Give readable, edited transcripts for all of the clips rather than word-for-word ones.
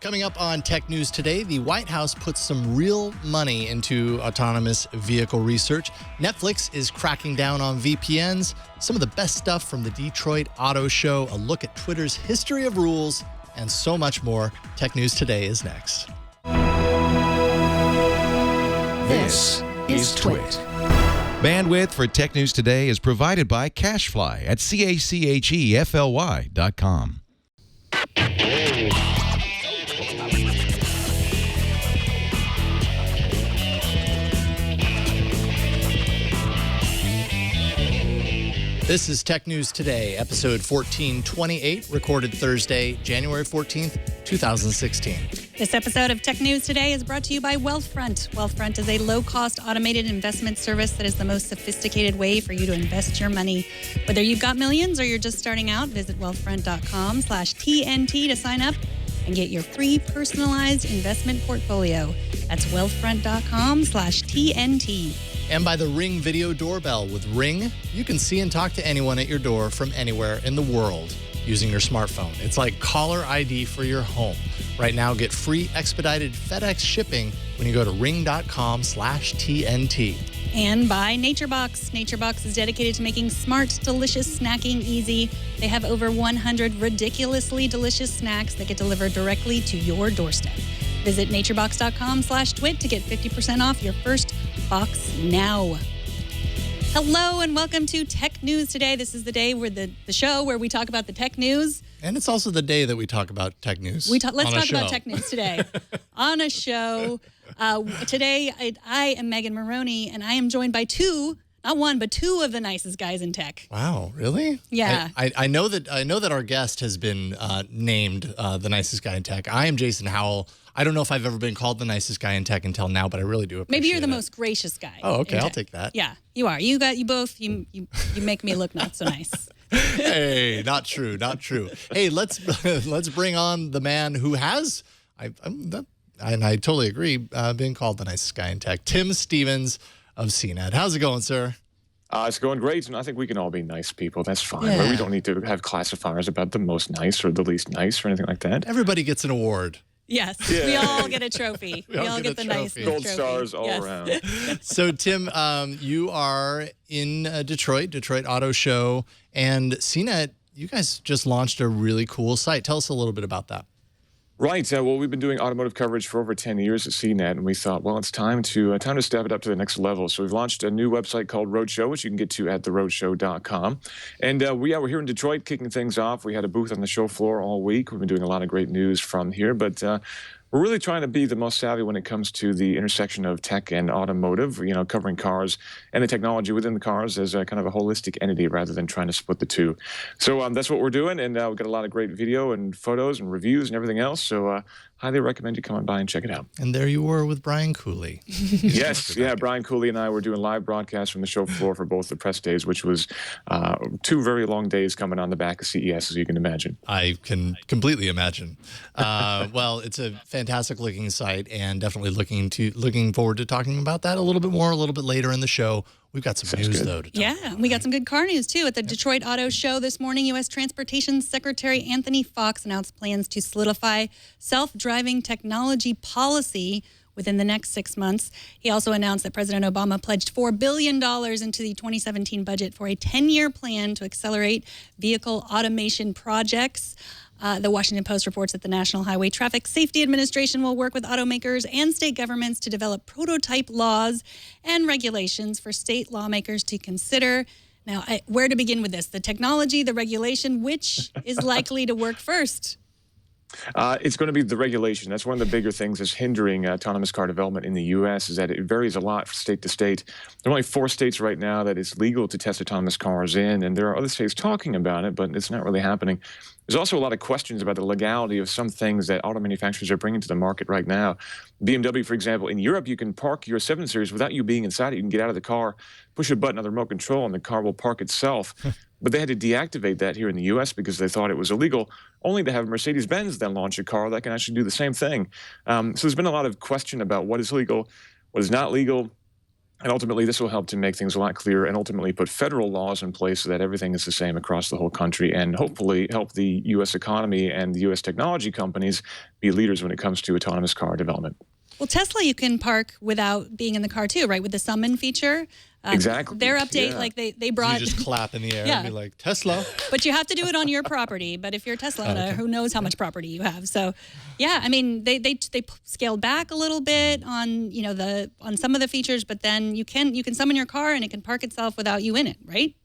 Coming up on Tech News Today, the White House puts some real money into autonomous vehicle research. Netflix is cracking down on VPNs. Some of the best stuff from the Detroit Auto Show, a look at Twitter's history of rules, and so much more. Tech News Today is next. This is Twit. Bandwidth for Tech News Today is provided by CacheFly at CACHEFLY.com. This is Tech News Today, episode 1428, recorded Thursday, January 14th, 2016. This episode of Tech News Today is brought to you by Wealthfront. Wealthfront is a low-cost automated investment service that is the most sophisticated way for you to invest your money. Whether you've got millions or you're just starting out, visit wealthfront.com/TNT to sign up and get your free personalized investment portfolio. That's wealthfront.com/TNT. And by the Ring Video Doorbell. With Ring, you can see and talk to anyone at your door from anywhere in the world using your smartphone. It's like caller ID for your home. Right now, get free expedited FedEx shipping when you go to ring.com/TNT. And by NatureBox. NatureBox is dedicated to making smart, delicious snacking easy. They have over 100 ridiculously delicious snacks that get delivered directly to your doorstep. Visit naturebox.com/twit to get 50% off your first box now. Hello and welcome to Tech News Today. This is the day where the show where we talk about the tech news. And it's also the day that we talk about tech news. Let's talk about tech news today on a show. Today, I am Megan Morrone, and I am joined by not one, but two of the nicest guys in tech. Wow, really? Yeah. I know that our guest has been named the nicest guy in tech. I am Jason Howell. I don't know if I've ever been called the nicest guy in tech until now, but I really do appreciate it. Maybe you're the most gracious guy. Oh, okay, I'll take that. Yeah, you are. You make me look not so nice. Hey, not true. Hey, let's bring on the man who has, and I totally agree, being called the nicest guy in tech, Tim Stevens of CNET. How's it going, sir? It's going great, and I think we can all be nice people. That's fine. Yeah. We don't need to have classifiers about the most nice or the least nice or anything like that. Everybody gets an award. Yes, yeah. We all get a trophy. We all get the nice Gold trophy. stars all around. So, Tim, you are in Detroit Auto Show, and CNET, you guys just launched a really cool site. Tell us a little bit about that. Right. Well, we've been doing automotive coverage for over 10 years at CNET, and we thought, well, it's time to step it up to the next level. So we've launched a new website called Roadshow, which you can get to at theroadshow.com. And we're here in Detroit kicking things off. We had a booth on the show floor all week. We've been doing a lot of great news from here, but we're really trying to be the most savvy when it comes to the intersection of tech and automotive, covering cars and the technology within the cars as a kind of a holistic entity rather than trying to split the two. So that's what we're doing, and we've got a lot of great video and photos and reviews and everything else. So highly recommend you come on by and check it out. And there you were with Brian Cooley. Yes, yeah, Brian Cooley and I were doing live broadcasts from the show floor for both the press days, which was 2 very long days coming on the back of CES, as you can imagine. I can completely imagine. Well, it's a fantastic looking site, and definitely looking forward to talking about that a little bit more a little bit later in the show. We've got some news, though, to talk about. Yeah, we got some good car news, too. At the Detroit Auto Show this morning, U.S. Transportation Secretary Anthony Fox announced plans to solidify self-driving technology policy within the next 6 months. He also announced that President Obama pledged $4 billion into the 2017 budget for a 10-year plan to accelerate vehicle automation projects. The Washington Post reports that the National Highway Traffic Safety Administration will work with automakers and state governments to develop prototype laws and regulations for state lawmakers to consider. Now, where to begin with this? The technology, the regulation, which is likely to work first? It's going to be the regulation. That's one of the bigger things that's hindering autonomous car development in the U.S. is that it varies a lot from state to state. There are only 4 states right now that it's legal to test autonomous cars in, and there are other states talking about it, but it's not really happening. There's also a lot of questions about the legality of some things that auto manufacturers are bringing to the market right now. BMW, for example, in Europe, you can park your 7 Series without you being inside it. You can get out of the car, push a button on the remote control, and the car will park itself. But they had to deactivate that here in the U.S. because they thought it was illegal, only to have Mercedes-Benz then launch a car that can actually do the same thing. So there's been a lot of question about what is legal, what is not legal. And ultimately, this will help to make things a lot clearer and ultimately put federal laws in place so that everything is the same across the whole country and hopefully help the U.S. economy and the U.S. technology companies be leaders when it comes to autonomous car development. Well, Tesla, you can park without being in the car too, right? With the summon feature. Exactly. Their update, Yeah. like they brought. You just clap in the air Yeah. and be like, Tesla. But you have to do it on your property. But if you're a Tesla owner, who knows how much property you have? So, yeah, I mean, they scaled back a little bit on on some of the features, but then you can summon your car and it can park itself without you in it, right?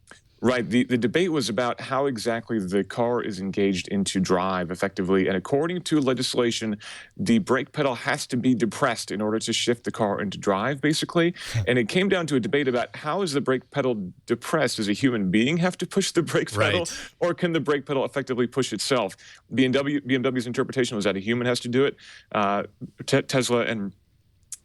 Right. The debate was about how exactly the car is engaged into drive effectively. And according to legislation, the brake pedal has to be depressed in order to shift the car into drive, basically. And it came down to a debate about how is the brake pedal depressed? Does a human being have to push the brake pedal? Right. Or can the brake pedal effectively push itself? BMW's interpretation was that a human has to do it. Tesla and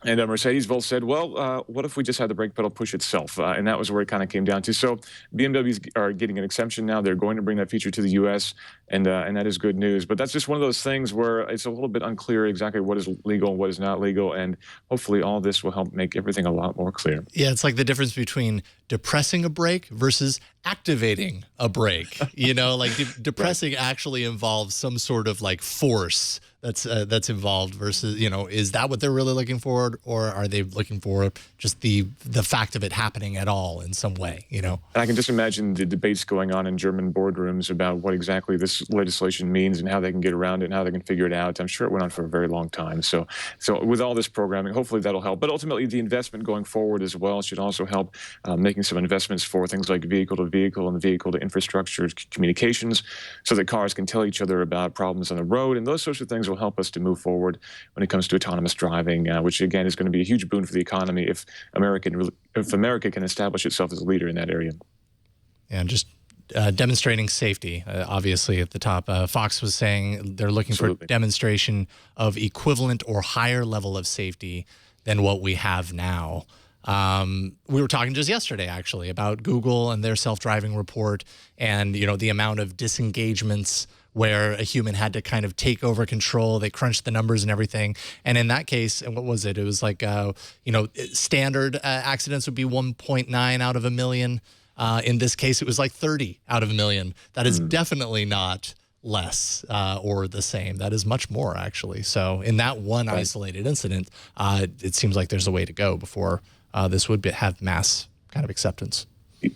Mercedes both said, well, what if we just had the brake pedal push itself? And that was where it kind of came down to. So BMWs are getting an exemption now. They're going to bring that feature to the U.S., and that is good news. But that's just one of those things where it's a little bit unclear exactly what is legal and what is not legal. And hopefully all this will help make everything a lot more clear. Yeah, it's like the difference between depressing a brake versus activating a brake. Like depressing actually involves some sort of like force that's involved versus, is that what they're really looking for, or are they looking for just the fact of it happening at all in some way, And I can just imagine the debates going on in German boardrooms about what exactly this legislation means and how they can get around it and how they can figure it out. I'm sure it went on for a very long time. So with all this programming, hopefully that'll help. But ultimately, the investment going forward as well should also help making some investments for things like vehicle-to-vehicle and vehicle-to-infrastructure communications so that cars can tell each other about problems on the road. And those sorts of things will help us to move forward when it comes to autonomous driving, which, again, is going to be a huge boon for the economy if America can establish itself as a leader in that area. And just demonstrating safety, obviously, at the top. Fox was saying they're looking for demonstration of equivalent or higher level of safety than what we have now. We were talking just yesterday, actually, about Google and their self-driving report and, the amount of disengagements where a human had to kind of take over control. They crunched the numbers and everything. And in that case, and what was it? It was like, standard accidents would be 1.9 out of a million. In this case, it was like 30 out of a million. That is definitely not less or the same. That is much more, actually. So in that one isolated incident, it seems like there's a way to go before this would have mass kind of acceptance.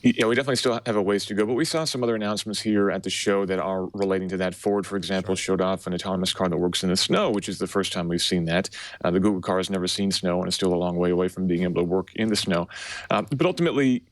Yeah, we definitely still have a ways to go, but we saw some other announcements here at the show that are relating to that. Ford, for example, showed off an autonomous car that works in the snow, which is the first time we've seen that. The Google car has never seen snow and is still a long way away from being able to work in the snow. But ultimately,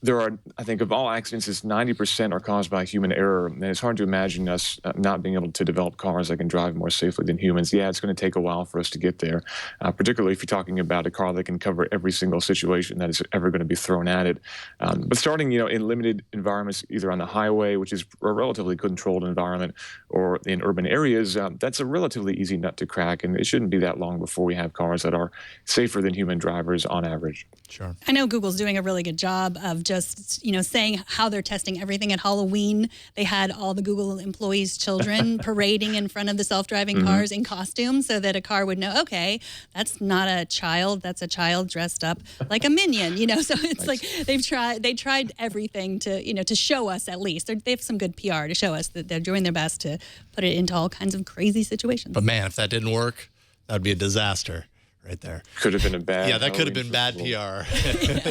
there are, I think, of all accidents, 90% are caused by human error. And it's hard to imagine us not being able to develop cars that can drive more safely than humans. Yeah, it's going to take a while for us to get there, particularly if you're talking about a car that can cover every single situation that is ever going to be thrown at it. But starting, in limited environments, either on the highway, which is a relatively controlled environment, or in urban areas, that's a relatively easy nut to crack. And it shouldn't be that long before we have cars that are safer than human drivers on average. Sure. I know Google's doing a really good job of just, saying how they're testing everything. At Halloween, they had all the Google employees' children parading in front of the self-driving cars in costume so that a car would know, okay, that's not a child, that's a child dressed up like a minion, So it's like they tried everything to show us at least. They have some good PR to show us that they're doing their best to put it into all kinds of crazy situations. But man, if that didn't work, that would be a disaster. Right there. Could have been a bad. Yeah, that could have been bad PR.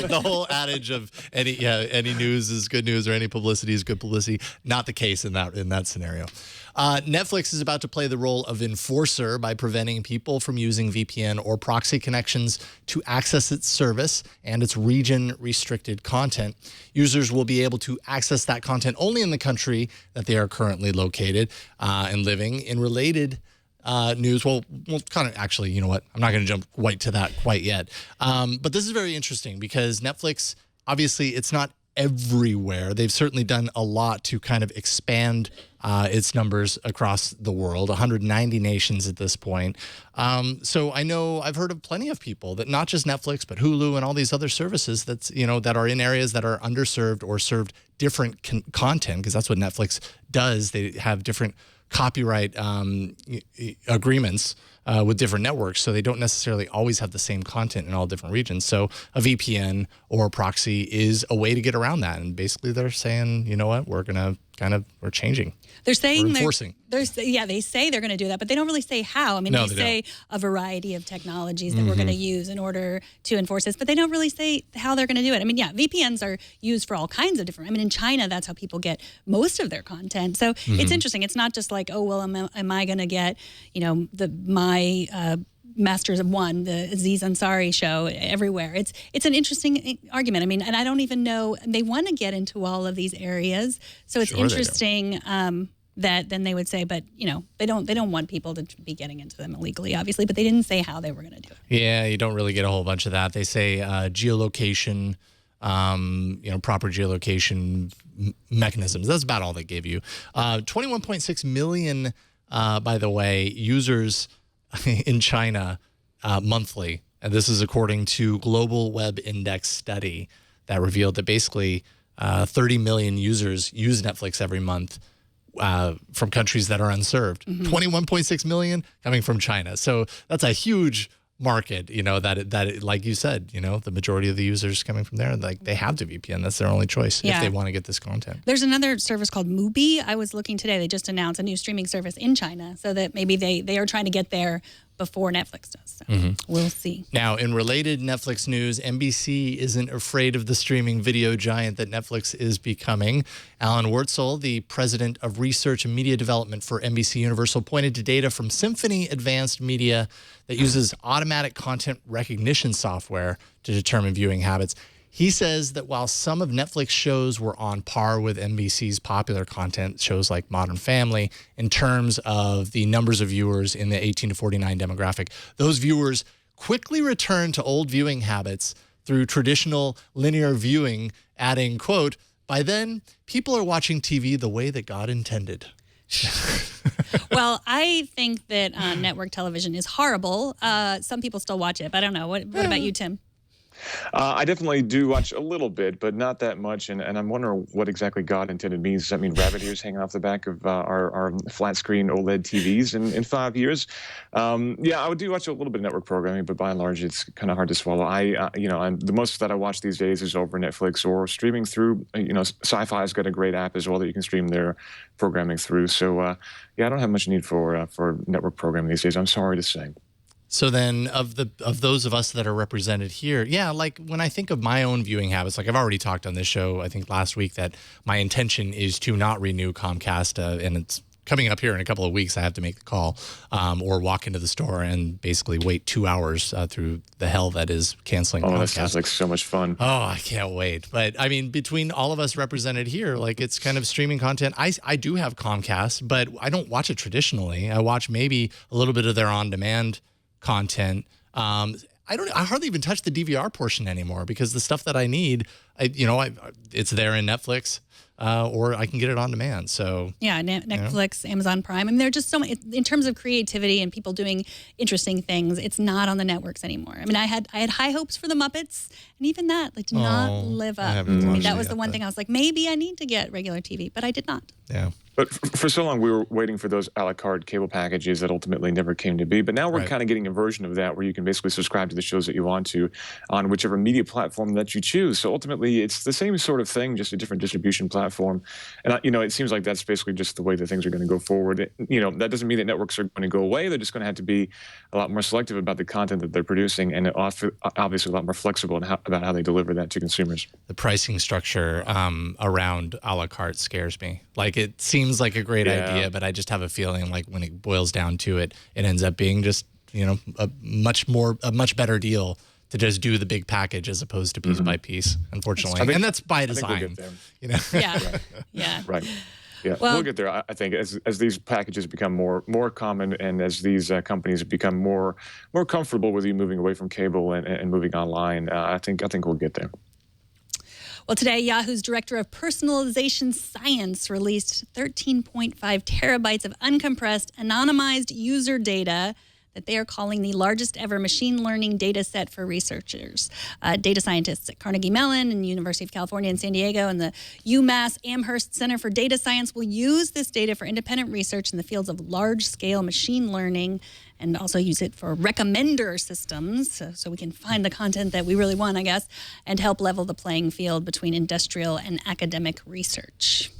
The whole adage of any news is good news or any publicity is good publicity. Not the case in that scenario. Netflix is about to play the role of enforcer by preventing people from using VPN or proxy connections to access its service and its region-restricted content. Users will be able to access that content only in the country that they are currently located and living. In related news, well, kind of actually, you know what? I'm not going to jump quite to that quite yet. But this is very interesting because Netflix, obviously, it's not everywhere. They've certainly done a lot to kind of expand its numbers across the world, 190 nations at this point. So I know I've heard of plenty of people that not just Netflix, but Hulu and all these other services that's, that are in areas that are underserved or served different content, because that's what Netflix does. They have different copyright agreements with different networks, so they don't necessarily always have the same content in all different regions. So a VPN or a proxy is a way to get around that. And basically they're saying, you know what, we're changing. They're saying we're enforcing. They say they're going to do that, but they don't really say how. I mean, they say a variety of technologies that we're going to use in order to enforce this, but they don't really say how they're going to do it. I mean, VPNs are used for all kinds of different. I mean, in China, that's how people get most of their content. So it's interesting. It's not just like, oh, well, am I going to get, my Masters of One, the Aziz Ansari show everywhere. It's an interesting argument. I mean, and I don't even know, they want to get into all of these areas. So it's interesting that then they would say, but they don't want people to be getting into them illegally, obviously, but they didn't say how they were going to do it. Yeah, you don't really get a whole bunch of that. They say geolocation, proper geolocation mechanisms. That's about all they give you. 21.6 million, by the way, users in China monthly. And this is according to Global Web Index study that revealed that basically 30 million users use Netflix every month from countries that are unserved. 21.6 million coming from China. So that's a huge market, that like you said, the majority of the users coming from there, like they have to VPN. That's their only choice if they want to get this content. There's another service called Mubi. I was looking today. They just announced a new streaming service in China, so that maybe they are trying to get there before Netflix does. So we'll see. Now, in related Netflix news, NBC isn't afraid of the streaming video giant that Netflix is becoming. Alan Wurtzel, the president of research and media development for NBC Universal, pointed to data from Symphony Advanced Media that uses automatic content recognition software to determine viewing habits. He says that while some of Netflix shows were on par with NBC's popular content, shows like Modern Family, in terms of the numbers of viewers in the 18 to 49 demographic, those viewers quickly returned to old viewing habits through traditional linear viewing, adding, quote, "By then, people are watching TV the way that God intended." Well, I think that network television is horrible. Some people still watch it, but I don't know. What about you, Tim? I definitely do watch a little bit, but not that much. And I'm wondering what exactly God intended means. Does that mean rabbit ears hanging off the back of our flat screen OLED TVs in 5 years? I would do watch a little bit of network programming, but by and large, it's kind of hard to swallow. The most that I watch these days is over Netflix or streaming through, Sci-Fi's got a great app as well that you can stream their programming through. So, I don't have much need for network programming these days, I'm sorry to say. So then of those of us that are represented here, like when I think of my own viewing habits, like I've already talked on this show, I think last week, that my intention is to not renew Comcast, and it's coming up here in a couple of weeks. I have to make the call or walk into the store and basically wait 2 hours through the hell that is canceling Comcast. That sounds like so much fun. Oh, I can't wait. But I mean, between all of us represented here, like it's kind of streaming content. I do have Comcast, but I don't watch it traditionally. I watch maybe a little bit of their on-demand content. I hardly even touch the DVR portion anymore because the stuff that I need, it's there in Netflix, or I can get it on demand. So Netflix, Amazon Prime. I mean, they're just so many, in terms of creativity and people doing interesting things. It's not on the networks anymore. I mean, I had high hopes for the Muppets, and even that did not live up. That was the one thing I was like, maybe I need to get regular TV, but I did not. Yeah. But for so long, we were waiting for those a la carte cable packages that ultimately never came to be. But now we're kind of getting a version of that where you can basically subscribe to the shows that you want to on whichever media platform that you choose. So ultimately, it's the same sort of thing, just a different distribution platform. And, it seems like that's basically just the way that things are going to go forward. That doesn't mean that networks are going to go away. They're just going to have to be a lot more selective about the content that they're producing, and obviously a lot more flexible about how they deliver that to consumers. The pricing structure around a la carte scares me. Like, it seems like a great idea, but I just have a feeling like when it boils down to it, it ends up being just, a much better deal to just do the big package as opposed to piece by piece, unfortunately. And that's by design. I think we'll get there. Yeah. Right. Yeah, we'll get there. I think as these packages become more common, and as these companies become more comfortable with you moving away from cable and moving online, I think we'll get there. Well, today, Yahoo's director of personalization science released 13.5 terabytes of uncompressed, anonymized user data that they are calling the largest ever machine learning data set for researchers. Data scientists at Carnegie Mellon and University of California in San Diego and the UMass Amherst Center for Data Science will use this data for independent research in the fields of large-scale machine learning and also use it for recommender systems so we can find the content that we really want, I guess, and help level the playing field between industrial and academic research.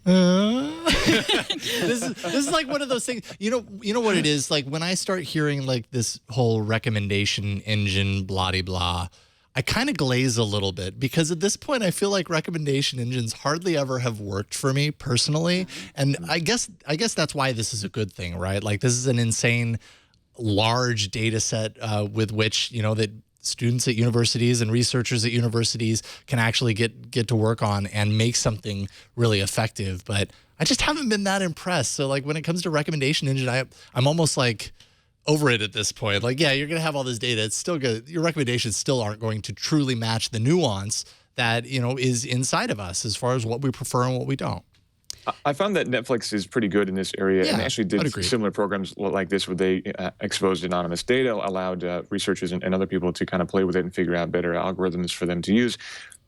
This is like one of those things. You know what it is? Like when I start hearing like this whole recommendation engine, blah de blah, I kind of glaze a little bit because at this point I feel like recommendation engines hardly ever have worked for me personally, and I guess that's why this is a good thing, right? Like this is an insane large data set with which that students at universities and researchers at universities can actually get to work on and make something really effective. But I just haven't been that impressed. So like when it comes to recommendation engine, I'm almost like over it at this point. Like, yeah, you're going to have all this data. It's still good. Your recommendations still aren't going to truly match the nuance that, is inside of us as far as what we prefer and what we don't. I found that Netflix is pretty good in this area and actually did similar programs like this where they exposed anonymous data, allowed researchers and other people to kind of play with it and figure out better algorithms for them to use.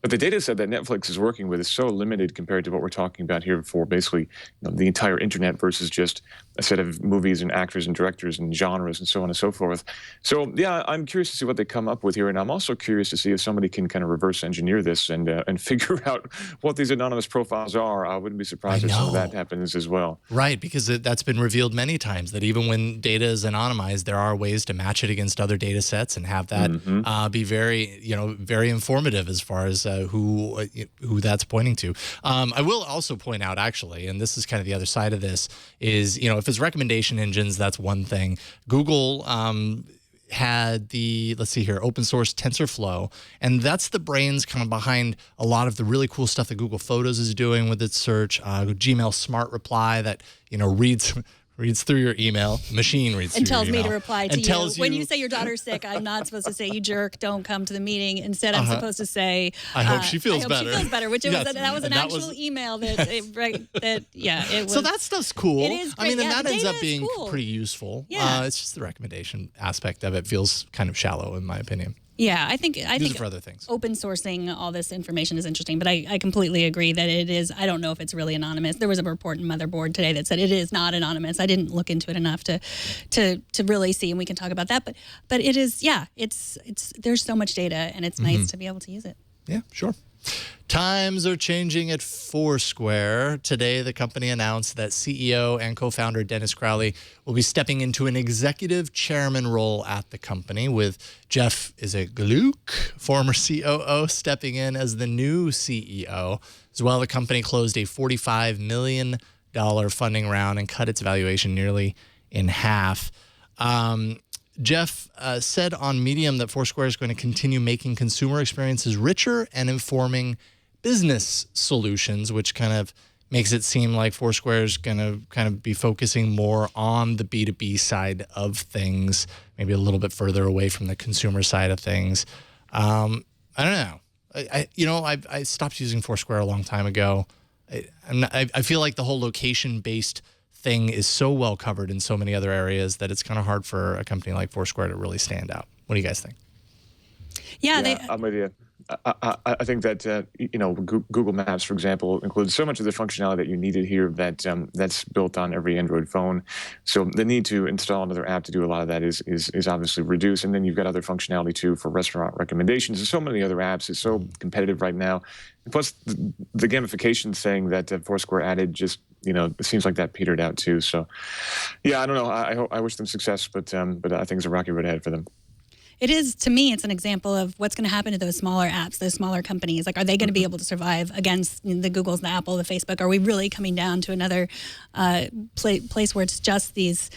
But the data set that Netflix is working with is so limited compared to what we're talking about here for basically the entire internet versus just a set of movies and actors and directors and genres and so on and so forth. So, yeah, I'm curious to see what they come up with here. And I'm also curious to see if somebody can kind of reverse engineer this and figure out what these anonymous profiles are. I wouldn't be surprised if some of that happens as well. Right, because that's been revealed many times that even when data is anonymized, there are ways to match it against other data sets and have that be very, very informative as far as who that's pointing to. I will also point out, actually, and this is kind of the other side of this, is, if it's recommendation engines, that's one thing. Google had the, let's see here, open source TensorFlow, and that's the brains kind of behind a lot of the really cool stuff that Google Photos is doing with its search, Gmail Smart Reply that, reads through your email, machine reads and through your email. And tells me to reply to you. When you say your daughter's sick, I'm not supposed to say, you jerk, don't come to the meeting. Instead, I'm supposed to say, I hope she feels better. She feels better, which that was an actual email it was. So that stuff's cool. It is great. I mean, and that ends up being cool. pretty useful. Yeah. It's just the recommendation aspect of it feels kind of shallow, in my opinion. Yeah, I think for other things. Open sourcing all this information is interesting, but I completely agree that it is. I don't know if it's really anonymous. There was a report in Motherboard today that said it is not anonymous. I didn't look into it enough to really see, and we can talk about that. But it is. Yeah, it's there's so much data, and it's nice to be able to use it. Yeah, sure. Times are changing at Foursquare. Today, the company announced that CEO and co-founder Dennis Crowley will be stepping into an executive chairman role at the company, with Jeff Gluck, former COO, stepping in as the new CEO. As well, the company closed a $45 million funding round and cut its valuation nearly in half. Jeff said on Medium that Foursquare is going to continue making consumer experiences richer and informing business solutions, which kind of makes it seem like Foursquare is going to kind of be focusing more on the B2B side of things, maybe a little bit further away from the consumer side of things. I don't know. I stopped using Foursquare a long time ago. I feel like the whole location-based thing is so well covered in so many other areas that it's kind of hard for a company like Foursquare to really stand out. What do you guys think? Yeah, I'm with you. I think that Google Maps, for example, includes so much of the functionality that you needed here that that's built on every Android phone. So the need to install another app to do a lot of that is obviously reduced. And then you've got other functionality too for restaurant recommendations. There's so many other apps. It's so competitive right now. And plus, the gamification thing that Foursquare added just it seems like that petered out too. So, yeah, I don't know. I wish them success, but I think it's a rocky road ahead for them. It is, to me, it's an example of what's going to happen to those smaller apps, those smaller companies. Like, are they going to be able to survive against the Googles, the Apple, the Facebook? Are we really coming down to another place where it's just these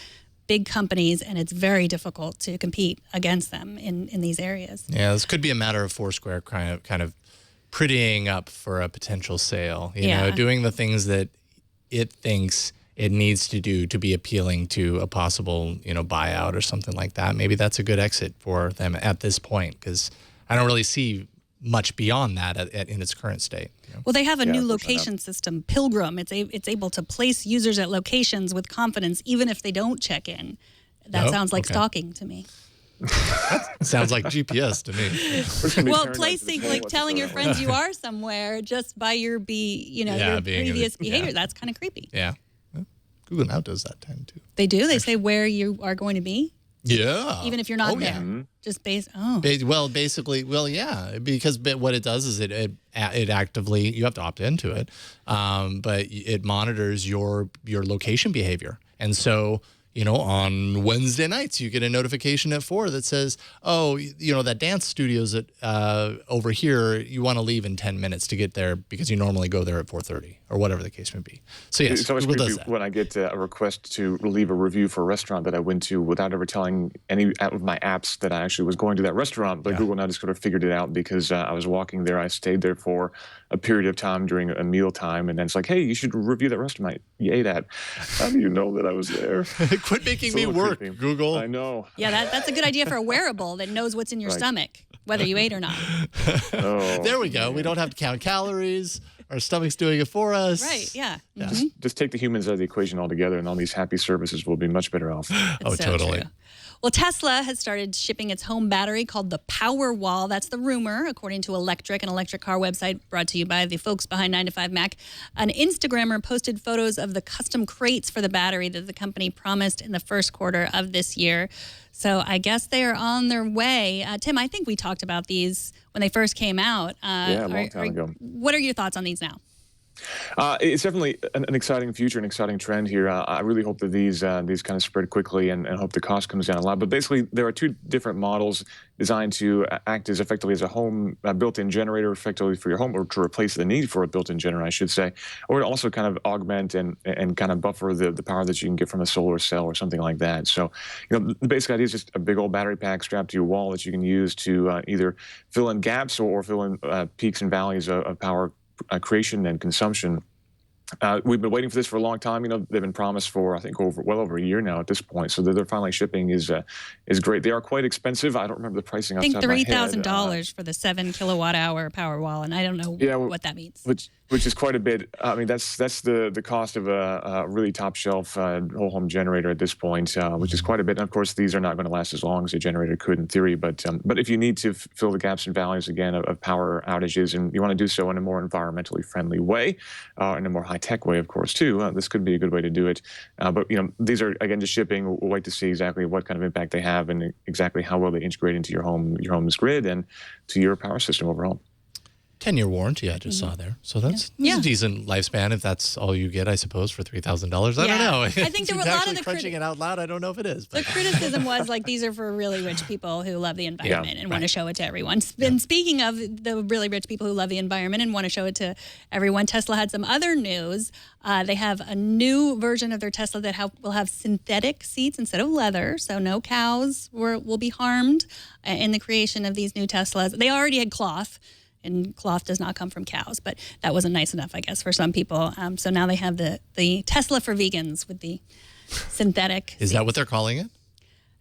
big companies and it's very difficult to compete against them in these areas? Yeah, this could be a matter of Foursquare kind of prettying up for a potential sale. You know, doing the things that it thinks it needs to do to be appealing to a possible, buyout or something like that. Maybe that's a good exit for them at this point, because I don't really see much beyond that in its current state. You know? Well, they have a new unfortunately location system, Pilgrim. It's able to place users at locations with confidence, even if they don't check in. That sounds like stalking to me. Sounds like GPS to me. Well, placing, like telling your friends you are somewhere just by your previous behavior, that's kind of creepy. Yeah. Well, Google now does that time too. They do? They say where you are going to be? Yeah. Even if you're not there. Mm-hmm. Just because what it does is it actively, you have to opt into it, but it monitors your location behavior. And so, on Wednesday nights, you get a notification at 4 that says, oh, that dance studio's over here, you want to leave in 10 minutes to get there because you normally go there at 4:30 or whatever the case may be. So, yes, it's always Google creepy does that. when I get a request to leave a review for a restaurant that I went to without ever telling any of my apps that I actually was going to that restaurant. But Google now just sort of figured it out because I was walking there. I stayed there for a period of time during a meal time. And then it's like, hey, you should review that restaurant you ate at. How do you know that I was there? Quit making me work, creepy. Google. I know. Yeah, that's a good idea for a wearable that knows what's in your stomach, whether you ate or not. Oh, There we go. We don't have to count calories. Our stomach's doing it for us. Right, yeah. just take the humans out of the equation altogether, and all these happy services will be much better off. Oh, So totally. true. Well, Tesla has started shipping its home battery called the Powerwall. That's the rumor, according to Electric, an electric car website brought to you by the folks behind 9to5Mac. An Instagrammer posted photos of the custom crates for the battery that the company promised in the first quarter of this year. So I guess they are on their way. Tim, I think we talked about these when they first came out. Yeah, a long time ago. What are your thoughts on these now? It's definitely an exciting future, an exciting trend here. I really hope that these kind of spread quickly and hope the cost comes down a lot. But basically, there are two different models designed to act as effectively as a home built-in generator, effectively for your home, or to replace the need for a built-in generator, I should say, or to also kind of augment and kind of buffer the power that you can get from a solar cell or something like that. So, the basic idea is just a big old battery pack strapped to your wall that you can use to either fill in gaps or fill in peaks and valleys of power creation and consumption. We've been waiting for this for a long time. They've been promised for, I think, well over a year now at this point. So they're finally shipping is great. They are quite expensive. I don't remember the pricing off the top of my head. I think $3,000 for the 7 kilowatt-hour Powerwall, and I don't know what that means. Which is quite a bit. I mean, that's the cost of a really top shelf whole home generator at this point, which is quite a bit. And of course, these are not going to last as long as a generator could in theory. But if you need to fill the gaps and valleys again of power outages, and you want to do so in a more environmentally friendly way, in a more high-tech way, of course, too, this could be a good way to do it. But these are again just shipping. We'll wait to see exactly what kind of impact they have and exactly how well they integrate into your home's grid and to your power system overall. 10-year warranty I just saw there. So that's a decent lifespan if that's all you get, I suppose, for $3,000. I don't know. I think there were a lot of the crunching it out loud. I don't know if it is. But. The criticism was like these are for really rich people who love the environment and want to show it to everyone. And speaking of the really rich people who love the environment and want to show it to everyone, Tesla had some other news. They have a new version of their Tesla that will have synthetic seats instead of leather, so no cows will be harmed in the creation of these new Teslas. They already had cloth. And cloth does not come from cows, but that wasn't nice enough, I guess, for some people. So now they have the Tesla for vegans with the synthetic Is that what they're calling it?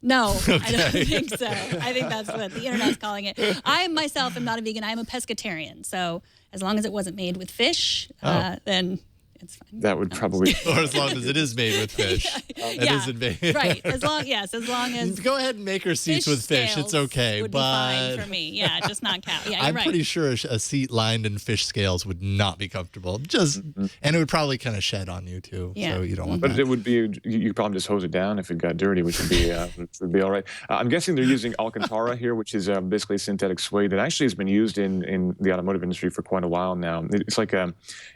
No, okay. I don't think so. I think that's what the internet's calling it. I myself am not a vegan. I am a pescatarian. So as long as it wasn't made with fish, then it's fine. That would probably... Or as long as it is made with fish. It isn't made. Right. As long as... Go ahead and make her seats with fish. It's okay. Would but be fine for me. Yeah, just not cow. Yeah, I'm right. pretty sure a seat lined in fish scales would not be comfortable. And it would probably kind of shed on you, too. Yeah. So you don't want But that. it would be, you probably just hose it down if it got dirty, which would be all right. I'm guessing they're using Alcantara here, which is basically synthetic suede that actually has been used in the automotive industry for quite a while now. It's like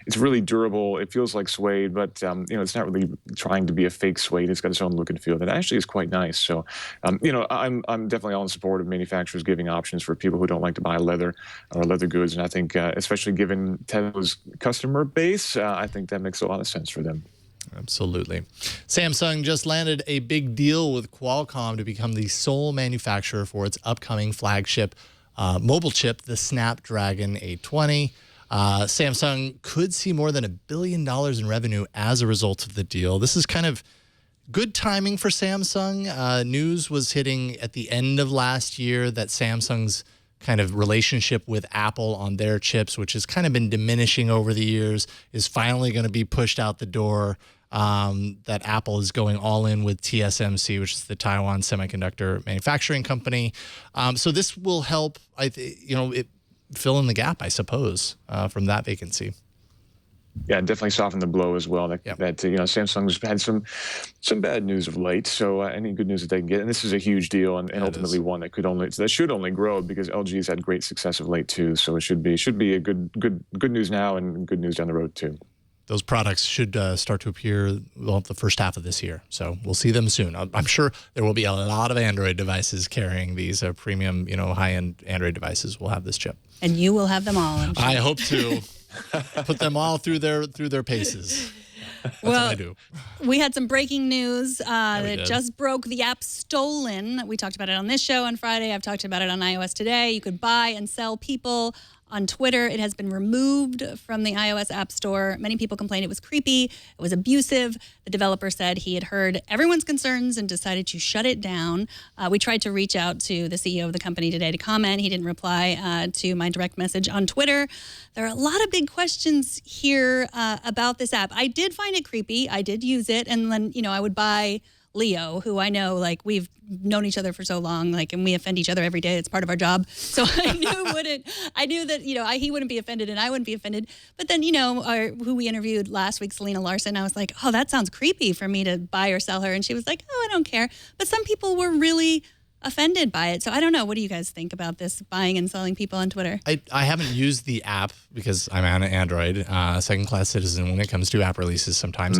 it's really durable. It feels like suede, but it's not really trying to be a fake suede. It's got its own look and feel that actually is quite nice. So, I'm definitely all in support of manufacturers giving options for people who don't like to buy leather or leather goods. And I think, especially given Tesla's customer base, I think that makes a lot of sense for them. Absolutely. Samsung just landed a big deal with Qualcomm to become the sole manufacturer for its upcoming flagship mobile chip, the Snapdragon 820. Samsung could see more than $1 billion in revenue as a result of the deal. This is kind of good timing for Samsung. News was hitting at the end of last year that Samsung's kind of relationship with Apple on their chips, which has kind of been diminishing over the years, is finally going to be pushed out the door. That Apple is going all in with TSMC, which is the Taiwan Semiconductor Manufacturing Company. So this will help, fill in the gap, I suppose, from that vacancy. Yeah, definitely soften the blow as well. That Samsung's had some bad news of late. So any good news that they can get, and this is a huge deal, and ultimately one that should only grow, because LG's had great success of late too. So it should be a good news now and good news down the road too. Those products should start to appear the first half of this year. So we'll see them soon. I'm sure there will be a lot of Android devices carrying these premium, high-end Android devices will have this chip. And you will have them all, I'm sure. I hope to. Put them all through their paces. That's what I do. We had some breaking news that just broke. The app Stolen. We talked about it on this show on Friday. I've talked about it on iOS Today. You could buy and sell people on Twitter. It has been removed from the iOS App Store. Many people complained it was creepy, it was abusive. The developer said he had heard everyone's concerns and decided to shut it down. We tried to reach out to the CEO of the company today to comment. He didn't reply to my direct message on Twitter. There are a lot of big questions here about this app. I did find it creepy. I did use it, and then I would buy Leo, who I know, we've known each other for so long, and we offend each other every day. It's part of our job. So I knew that, he wouldn't be offended and I wouldn't be offended. But then, who we interviewed last week, Selena Larson, I was like, oh, that sounds creepy for me to buy or sell her. And she was like, oh, I don't care. But some people were really offended by it. So I don't know. What do you guys think about this buying and selling people on Twitter? I haven't used the app because I'm on Android, second-class citizen when it comes to app releases sometimes.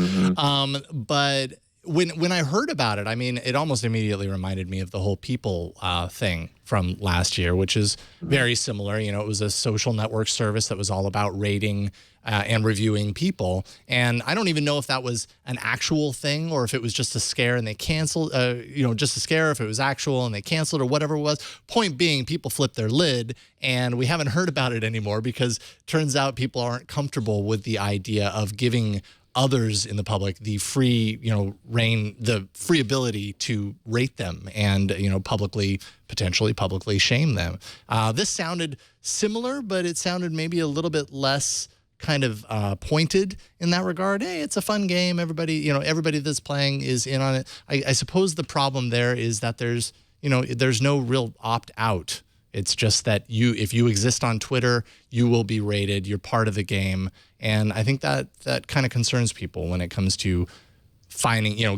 But when I heard about it, it almost immediately reminded me of the whole People thing from last year, which is very similar. It was a social network service that was all about rating and reviewing people. And I don't even know if that was an actual thing or if it was just a scare and they canceled, just a scare, if it was actual and they canceled or whatever it was. Point being, people flipped their lid and we haven't heard about it anymore because turns out people aren't comfortable with the idea of giving others in the public the free, the free ability to rate them and, potentially publicly shame them. This sounded similar, but it sounded maybe a little bit less kind of pointed in that regard. Hey, it's a fun game. Everybody that's playing is in on it. I suppose the problem there is that there's no real opt out. It's just that if you exist on Twitter, you will be rated. You're part of the game. And I think that kind of concerns people when it comes to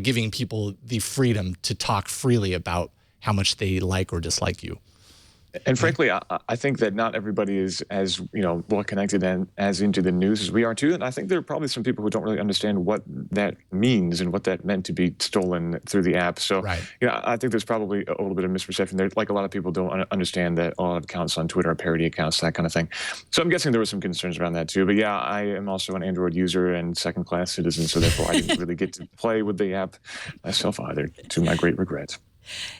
giving people the freedom to talk freely about how much they like or dislike you. And frankly, I think that not everybody is as well connected and as into the news as we are too. And I think there are probably some people who don't really understand what that means and what that meant to be stolen through the app. So, I think there's probably a little bit of misperception there. Like a lot of people don't understand that all accounts on Twitter are parody accounts, that kind of thing. So I'm guessing there were some concerns around that too. But yeah, I am also an Android user and second-class citizen, so therefore I didn't really get to play with the app myself either, to my great regret.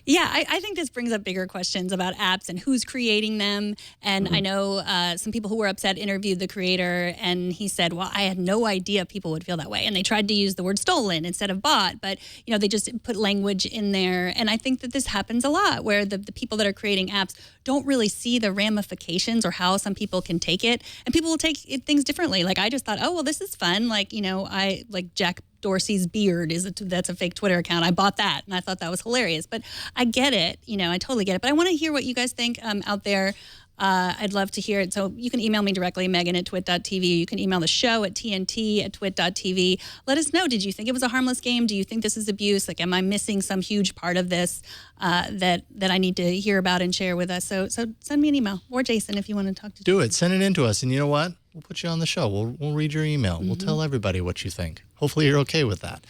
Yeah, I think this brings up bigger questions about apps and who's creating them. And I know some people who were upset interviewed the creator, and he said, well, I had no idea people would feel that way. And they tried to use the word stolen instead of bought, but they just put language in there. And I think that this happens a lot, where the people that are creating apps don't really see the ramifications or how some people can take it. And people will take things differently. I just thought, oh, well, this is fun. I like Jack Dorsey's beard that's a fake Twitter account. I bought that and I thought that was hilarious. But I get it, I totally get it. But I want to hear what you guys think out there. I'd love to hear it. So you can email me directly, Megan@twit.tv. You can email the show at TNT@twit.tv. Let us know. Did you think it was a harmless game? Do you think this is abuse? Am I missing some huge part of this that I need to hear about and share with us? So send me an email, or Jason, if you want to talk to Do it. Send it in to us. And you know what? We'll put you on the show. We'll read your email. We'll tell everybody what you think. Hopefully you're okay with that.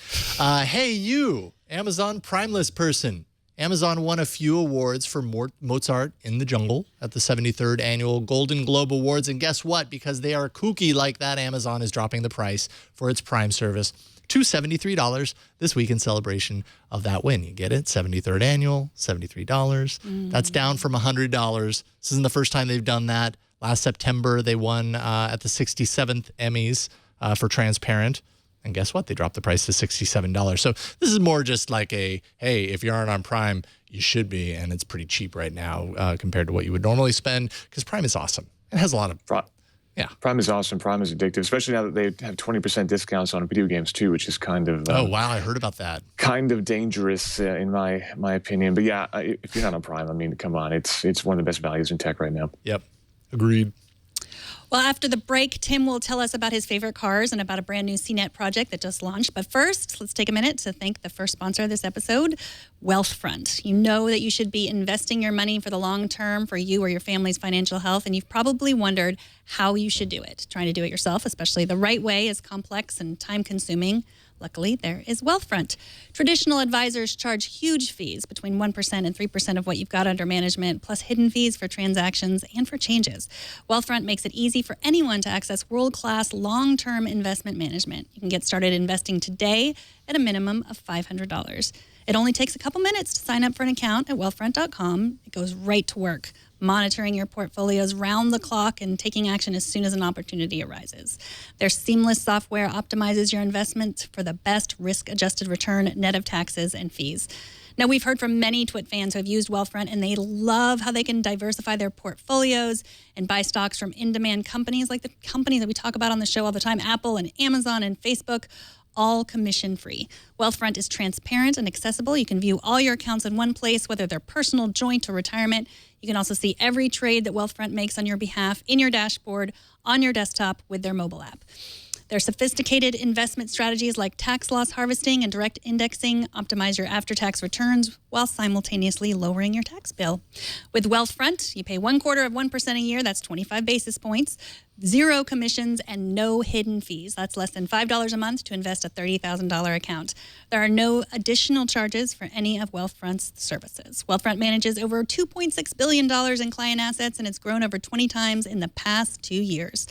Hey, you, Amazon Prime List person. Amazon won a few awards for Mozart in the Jungle at the 73rd Annual Golden Globe Awards. And guess what? Because they are kooky like that, Amazon is dropping the price for its Prime service to $73 this week in celebration of that win. You get it? 73rd Annual, $73. That's down from $100. This isn't the first time they've done that. Last September, they won at the 67th Emmys for Transparent. And guess what? They dropped the price to $67. So this is more just like a, hey, if you aren't on Prime, you should be. And it's pretty cheap right now compared to what you would normally spend, because Prime is awesome. It has a lot of... Yeah. Prime is awesome. Prime is addictive, especially now that they have 20% discounts on video games too, which is kind of... oh, wow. I heard about that. Kind of dangerous in my opinion. But yeah, if you're not on Prime, I mean, come on. It's one of the best values in tech right now. Yep. Agreed. Well, after the break, Tim will tell us about his favorite cars and about a brand new CNET project that just launched. But first, let's take a minute to thank the first sponsor of this episode, Wealthfront. You know that you should be investing your money for the long term for you or your family's financial health, and you've probably wondered how you should do it. Trying to do it yourself, especially the right way, is complex and time-consuming. Luckily, there is Wealthfront. Traditional advisors charge huge fees, between 1% and 3% of what you've got under management, plus hidden fees for transactions and for changes. Wealthfront makes it easy for anyone to access world-class long-term investment management. You can get started investing today at a minimum of $500. It only takes a couple minutes to sign up for an account at wealthfront.com. It goes right to work, monitoring your portfolios round the clock and taking action as soon as an opportunity arises. Their seamless software optimizes your investments for the best risk-adjusted return, net of taxes and fees. Now, we've heard from many Twit fans who have used Wealthfront, and they love how they can diversify their portfolios and buy stocks from in-demand companies like the companies that we talk about on the show all the time, Apple and Amazon and Facebook, all commission-free. Wealthfront is transparent and accessible. You can view all your accounts in one place, whether they're personal, joint, or retirement. You can also see every trade that Wealthfront makes on your behalf in your dashboard, on your desktop, with their mobile app. Their sophisticated investment strategies like tax loss harvesting and direct indexing optimize your after-tax returns while simultaneously lowering your tax bill. With Wealthfront, you pay 0.25% a year. That's 25 basis points, 0 commissions, and no hidden fees. That's less than $5 a month to invest a $30,000 account. There are no additional charges for any of Wealthfront's services. Wealthfront manages over $2.6 billion in client assets, and it's grown over 20 times in the past 2 years.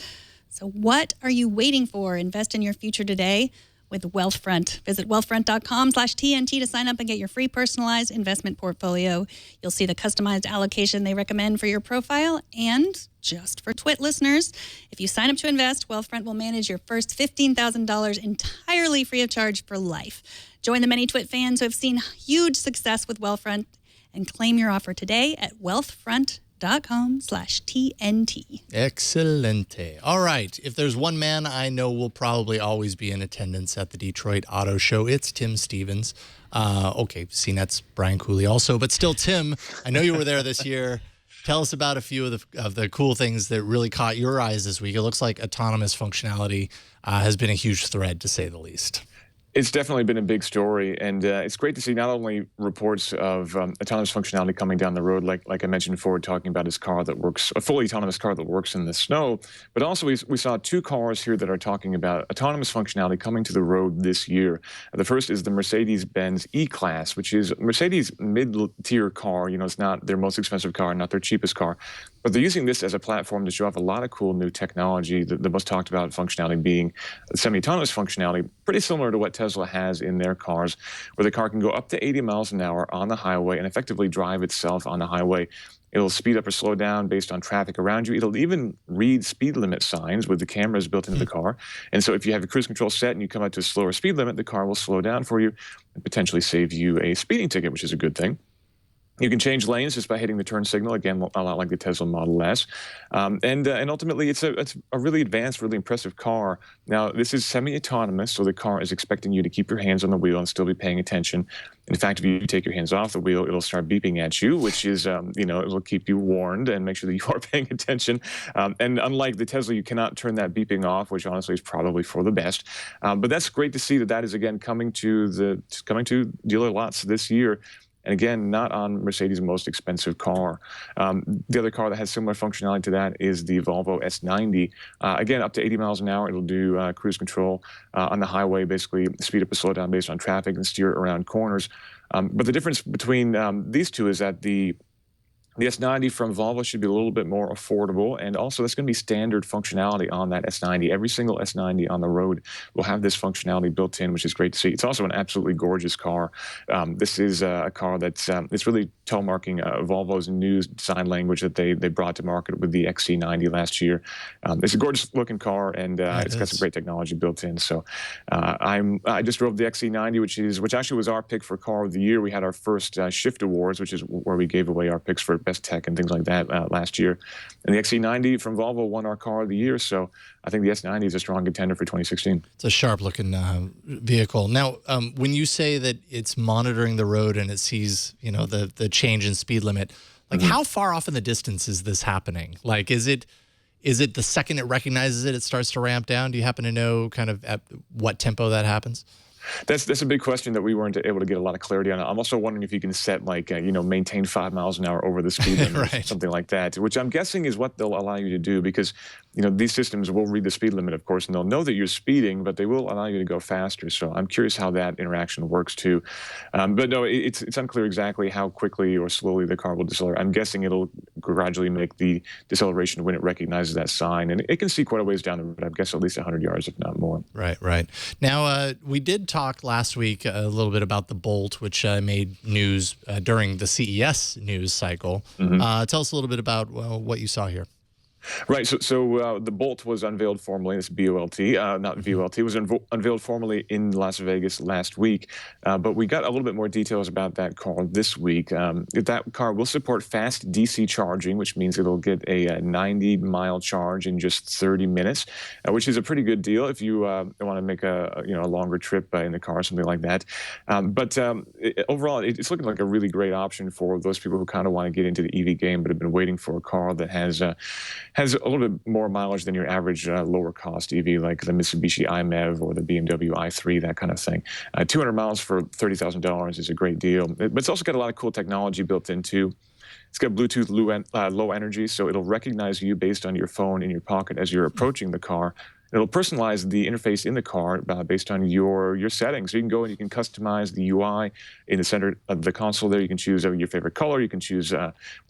So what are you waiting for? Invest in your future today with Wealthfront. Visit wealthfront.com/TNT to sign up and get your free personalized investment portfolio. You'll see the customized allocation they recommend for your profile. And just for Twit listeners, if you sign up to invest, Wealthfront will manage your first $15,000 entirely free of charge for life. Join the many Twit fans who have seen huge success with Wealthfront and claim your offer today at wealthfront.com/TNT. Excelente. All right. If there's one man I know will probably always be in attendance at the Detroit Auto Show, it's Tim Stevens. Okay, CNET's Brian Cooley also, but still, Tim, I know you were there this year. Tell us about a few of the cool things that really caught your eyes this week. It looks like autonomous functionality has been a huge thread, to say the least. It's definitely been a big story, and it's great to see not only reports of autonomous functionality coming down the road, like I mentioned before, talking about his car that works, a fully autonomous car that works in the snow, but also we saw 2 cars here that are talking about autonomous functionality coming to the road this year. The first is the Mercedes-Benz E-Class, which is Mercedes' mid-tier car. You know, it's not their most expensive car, not their cheapest car, but they're using this as a platform to show off a lot of cool new technology. The most talked about functionality being semi-autonomous functionality, pretty similar to what Tesla has in their cars, where the car can go up to 80 miles an hour on the highway and effectively drive itself on the highway. It'll speed up or slow down based on traffic around you. It'll even read speed limit signs with the cameras built into the car. And so if you have your cruise control set and you come out to a slower speed limit, the car will slow down for you and potentially save you a speeding ticket, which is a good thing. You can change lanes just by hitting the turn signal, again, a lot like the Tesla Model S. And ultimately, it's a really advanced, really impressive car. Now, this is semi-autonomous, so the car is expecting you to keep your hands on the wheel and still be paying attention. In fact, if you take your hands off the wheel, it'll start beeping at you, which is, it'll keep you warned and make sure that you are paying attention. And unlike the Tesla, you cannot turn that beeping off, which honestly is probably for the best. But that's great to see that is, again, coming to dealer lots this year. And again, not on Mercedes' most expensive car. The other car that has similar functionality to that is the Volvo S90. Again, up to 80 miles an hour, it'll do cruise control on the highway, basically speed up or slow down based on traffic and steer around corners. But the difference between these two is that the The S90 from Volvo should be a little bit more affordable, and also that's going to be standard functionality on that S90. Every single S90 on the road will have this functionality built in, which is great to see. It's also an absolutely gorgeous car. This is a car that's it's really telemarking Volvo's new design language that they brought to market with the XC90 last year. It's a gorgeous looking car, and it's got some great technology built in. So I just drove the XC90, which actually was our pick for car of the year. We had our first Shift Awards, which is where we gave away our picks for best tech and things like that last year. And the XC90 from Volvo won our car of the year. So I think the S90 is a strong contender for 2016. It's a sharp-looking vehicle. Now, when you say that it's monitoring the road and it sees, the change in speed limit, like how far off in the distance is this happening? Like, is it the second it recognizes it, it starts to ramp down? Do you happen to know kind of at what tempo that happens? That's a big question that we weren't able to get a lot of clarity on. I'm also wondering if you can set maintain 5 miles an hour over the speed limit, right. or something like that, which I'm guessing is what they'll allow you to do, because these systems will read the speed limit, of course, and they'll know that you're speeding, but they will allow you to go faster. So I'm curious how that interaction works too. But no, it's unclear exactly how quickly or slowly the car will decelerate. I'm guessing it'll gradually make the deceleration when it recognizes that sign, and it can see quite a ways down the road. I guess at least 100 yards, if not more. Right. Now, we did talk last week a little bit about the Bolt, which made news during the CES news cycle. Tell us a little bit about what you saw here. Right. So the Bolt was unveiled formally. It's B-O-L-T, not V-O-L-T. It was unveiled formally in Las Vegas last week. But we got a little bit more details about that car this week. That car will support fast DC charging, which means it'll get a 90-mile charge in just 30 minutes, which is a pretty good deal if you want to make a longer trip in the car or something like that. But overall, it's looking like a really great option for those people who kind of want to get into the EV game but have been waiting for a car that has a little bit more mileage than your average lower cost EV, like the Mitsubishi iMEV or the BMW i3, that kind of thing. 200 miles for $30,000 is a great deal. But it's also got a lot of cool technology built into. It's got Bluetooth low energy, so it'll recognize you based on your phone in your pocket as you're approaching the car. It'll personalize the interface in the car based on your settings. So you can go and you can customize the UI in the center of the console there. You can choose your favorite color. You can choose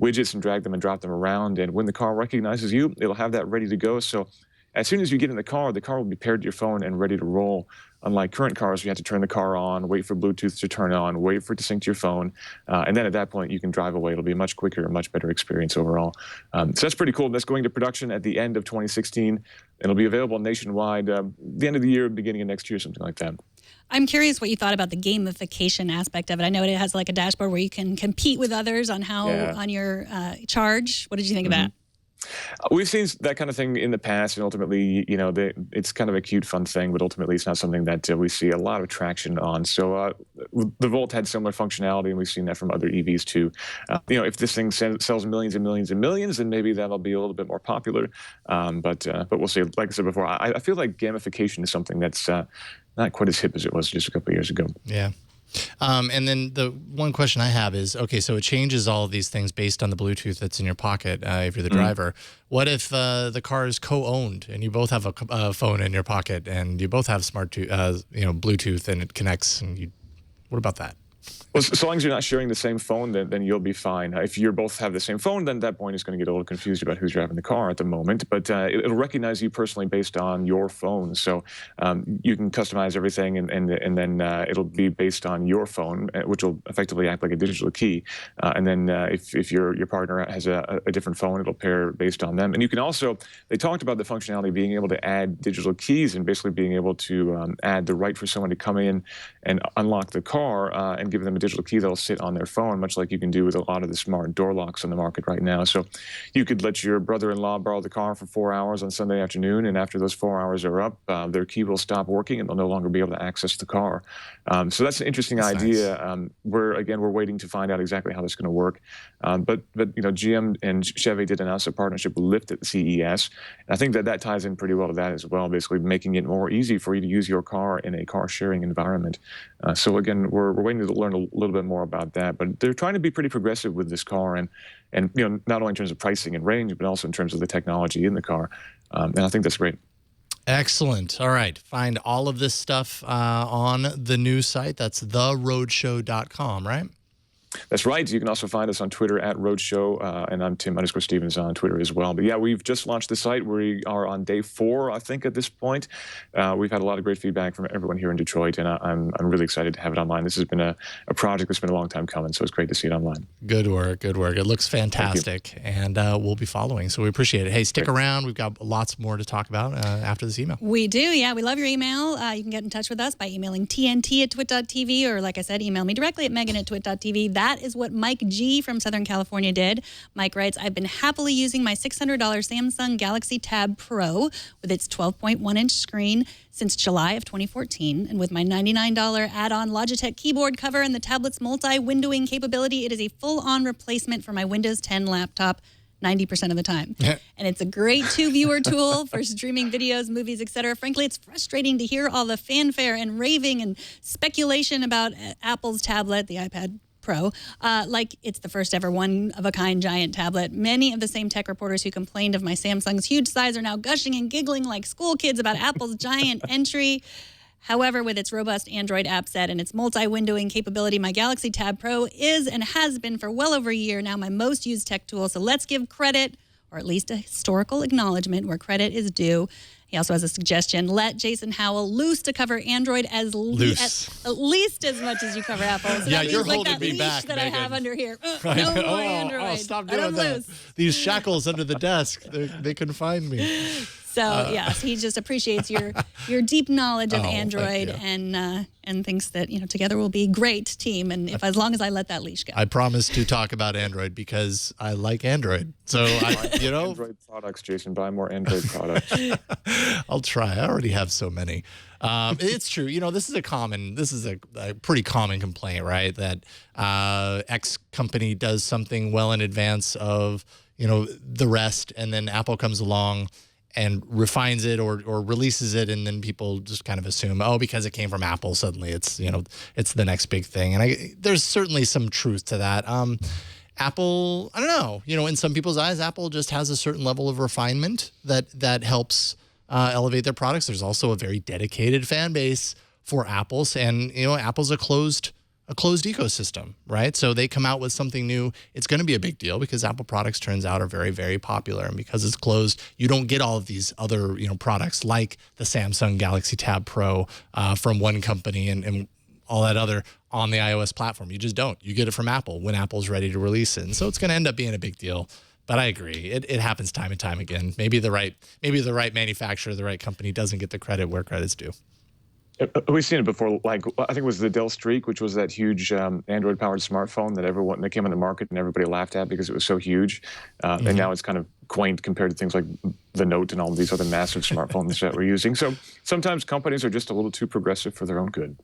widgets and drag them and drop them around. And when the car recognizes you, it'll have that ready to go. So as soon as you get in the car will be paired to your phone and ready to roll. Unlike current cars, you have to turn the car on, wait for Bluetooth to turn on, wait for it to sync to your phone, and then at that point you can drive away. It'll be a much quicker and much better experience overall. So that's pretty cool. That's going to production at the end of 2016. It'll be available nationwide the end of the year, beginning of next year, something like that. I'm curious what you thought about the gamification aspect of it. I know it has like a dashboard where you can compete with others on on your charge. What did you think of that? We've seen that kind of thing in the past, and ultimately, it's kind of a cute, fun thing, but ultimately it's not something that we see a lot of traction on. So the Volt had similar functionality, and we've seen that from other EVs too. If this thing sells millions and millions and millions, then maybe that'll be a little bit more popular. But we'll see. Like I said before, I feel like gamification is something that's not quite as hip as it was just a couple of years ago. Yeah. And then the one question I have is, okay, so it changes all of these things based on the Bluetooth that's in your pocket if you're the driver. What if the car is co-owned and you both have a phone in your pocket and you both have Bluetooth and it connects? And what about that? Well, so long as you're not sharing the same phone, then you'll be fine. If you both have the same phone, then at that point it's going to get a little confused about who's driving the car at the moment. But it'll recognize you personally based on your phone. So you can customize everything, and then it'll be based on your phone, which will effectively act like a digital key. And then if your partner has a different phone, it'll pair based on them. And you can also, they talked about the functionality of being able to add digital keys and basically being able to add the right for someone to come in and unlock the car and give them a digital key that'll sit on their phone, much like you can do with a lot of the smart door locks on the market right now. So you could let your brother-in-law borrow the car for 4 hours on Sunday afternoon, and after those 4 hours are up, their key will stop working and they'll no longer be able to access the car. So that's an interesting idea. Nice. We're waiting to find out exactly how that's going to work. But GM and Chevy did announce a partnership with Lyft at CES. And I think that ties in pretty well to that as well, basically making it more easy for you to use your car in a car sharing environment. So again, we're waiting to learn a little bit more about that, but they're trying to be pretty progressive with this car, and not only in terms of pricing and range, but also in terms of the technology in the car. And I think that's great. Excellent. All right. Find all of this stuff on the news site. That's theroadshow.com, right? That's right. You can also find us on Twitter at Roadshow, and I'm Tim_Stevens on Twitter as well. But yeah, we've just launched the site. We are on day 4, I think, at this point. We've had a lot of great feedback from everyone here in Detroit, and I'm really excited to have it online. This has been a project that's been a long time coming, so it's great to see it online. Good work, good work. It looks fantastic, and we'll be following, so we appreciate it. Hey, stick around. We've got lots more to talk about after this email. We do, yeah. We love your email. You can get in touch with us by emailing tnt@twit.tv, or like I said, email me directly at megan@twit.tv. That is what Mike G. from Southern California did. Mike writes, I've been happily using my $600 Samsung Galaxy Tab Pro with its 12.1-inch screen since July of 2014. And with my $99 add-on Logitech keyboard cover and the tablet's multi-windowing capability, it is a full-on replacement for my Windows 10 laptop 90% of the time. And it's a great 2-viewer tool for streaming videos, movies, etc. Frankly, it's frustrating to hear all the fanfare and raving and speculation about Apple's tablet, the iPad Pro, like it's the first ever one-of-a-kind giant tablet. Many of the same tech reporters who complained of my Samsung's huge size are now gushing and giggling like school kids about Apple's giant entry. However, with its robust Android app set and its multi-windowing capability, my Galaxy Tab Pro is and has been for well over a year now my most used tech tool. So let's give credit, or at least a historical acknowledgement where credit is due. He also has a suggestion. Let Jason Howell loose to cover Android at least as much as you cover Apple. So yeah, you're like holding that me leash back, that Megan. I have under here. No more Android. Oh, stop doing that. These shackles under the desk, they confine me. So yes, he just appreciates your deep knowledge of Android and thinks that together we'll be a great team. And as long as I let that leash go, I promise to talk about Android because I like Android. So Android products, Jason. Buy more Android products. I'll try. I already have so many. It's true. This is a pretty common complaint, right? That X company does something well in advance of the rest, and then Apple comes along and refines it or releases it, and then people just kind of assume, because it came from Apple, suddenly it's the next big thing. And there's certainly some truth to that. Apple, I don't know, in some people's eyes, Apple just has a certain level of refinement that helps elevate their products. There's also a very dedicated fan base for Apple's, and Apple's a closed ecosystem, right? So they come out with something new, it's going to be a big deal because Apple products turns out are very, very popular. And because it's closed, you don't get all of these other, products like the Samsung Galaxy Tab Pro from one company and all that other on the iOS platform. You just don't. You get it from Apple when Apple's ready to release it. And so it's going to end up being a big deal. But I agree. It happens time and time again. Maybe the right manufacturer, the right company doesn't get the credit where credit's due. We've seen it before. Like I think it was the Dell Streak, which was that huge Android-powered smartphone that came on the market and everybody laughed at because it was so huge. And now it's kind of quaint compared to things like the Note and all of these other massive smartphones that we're using. So sometimes companies are just a little too progressive for their own good.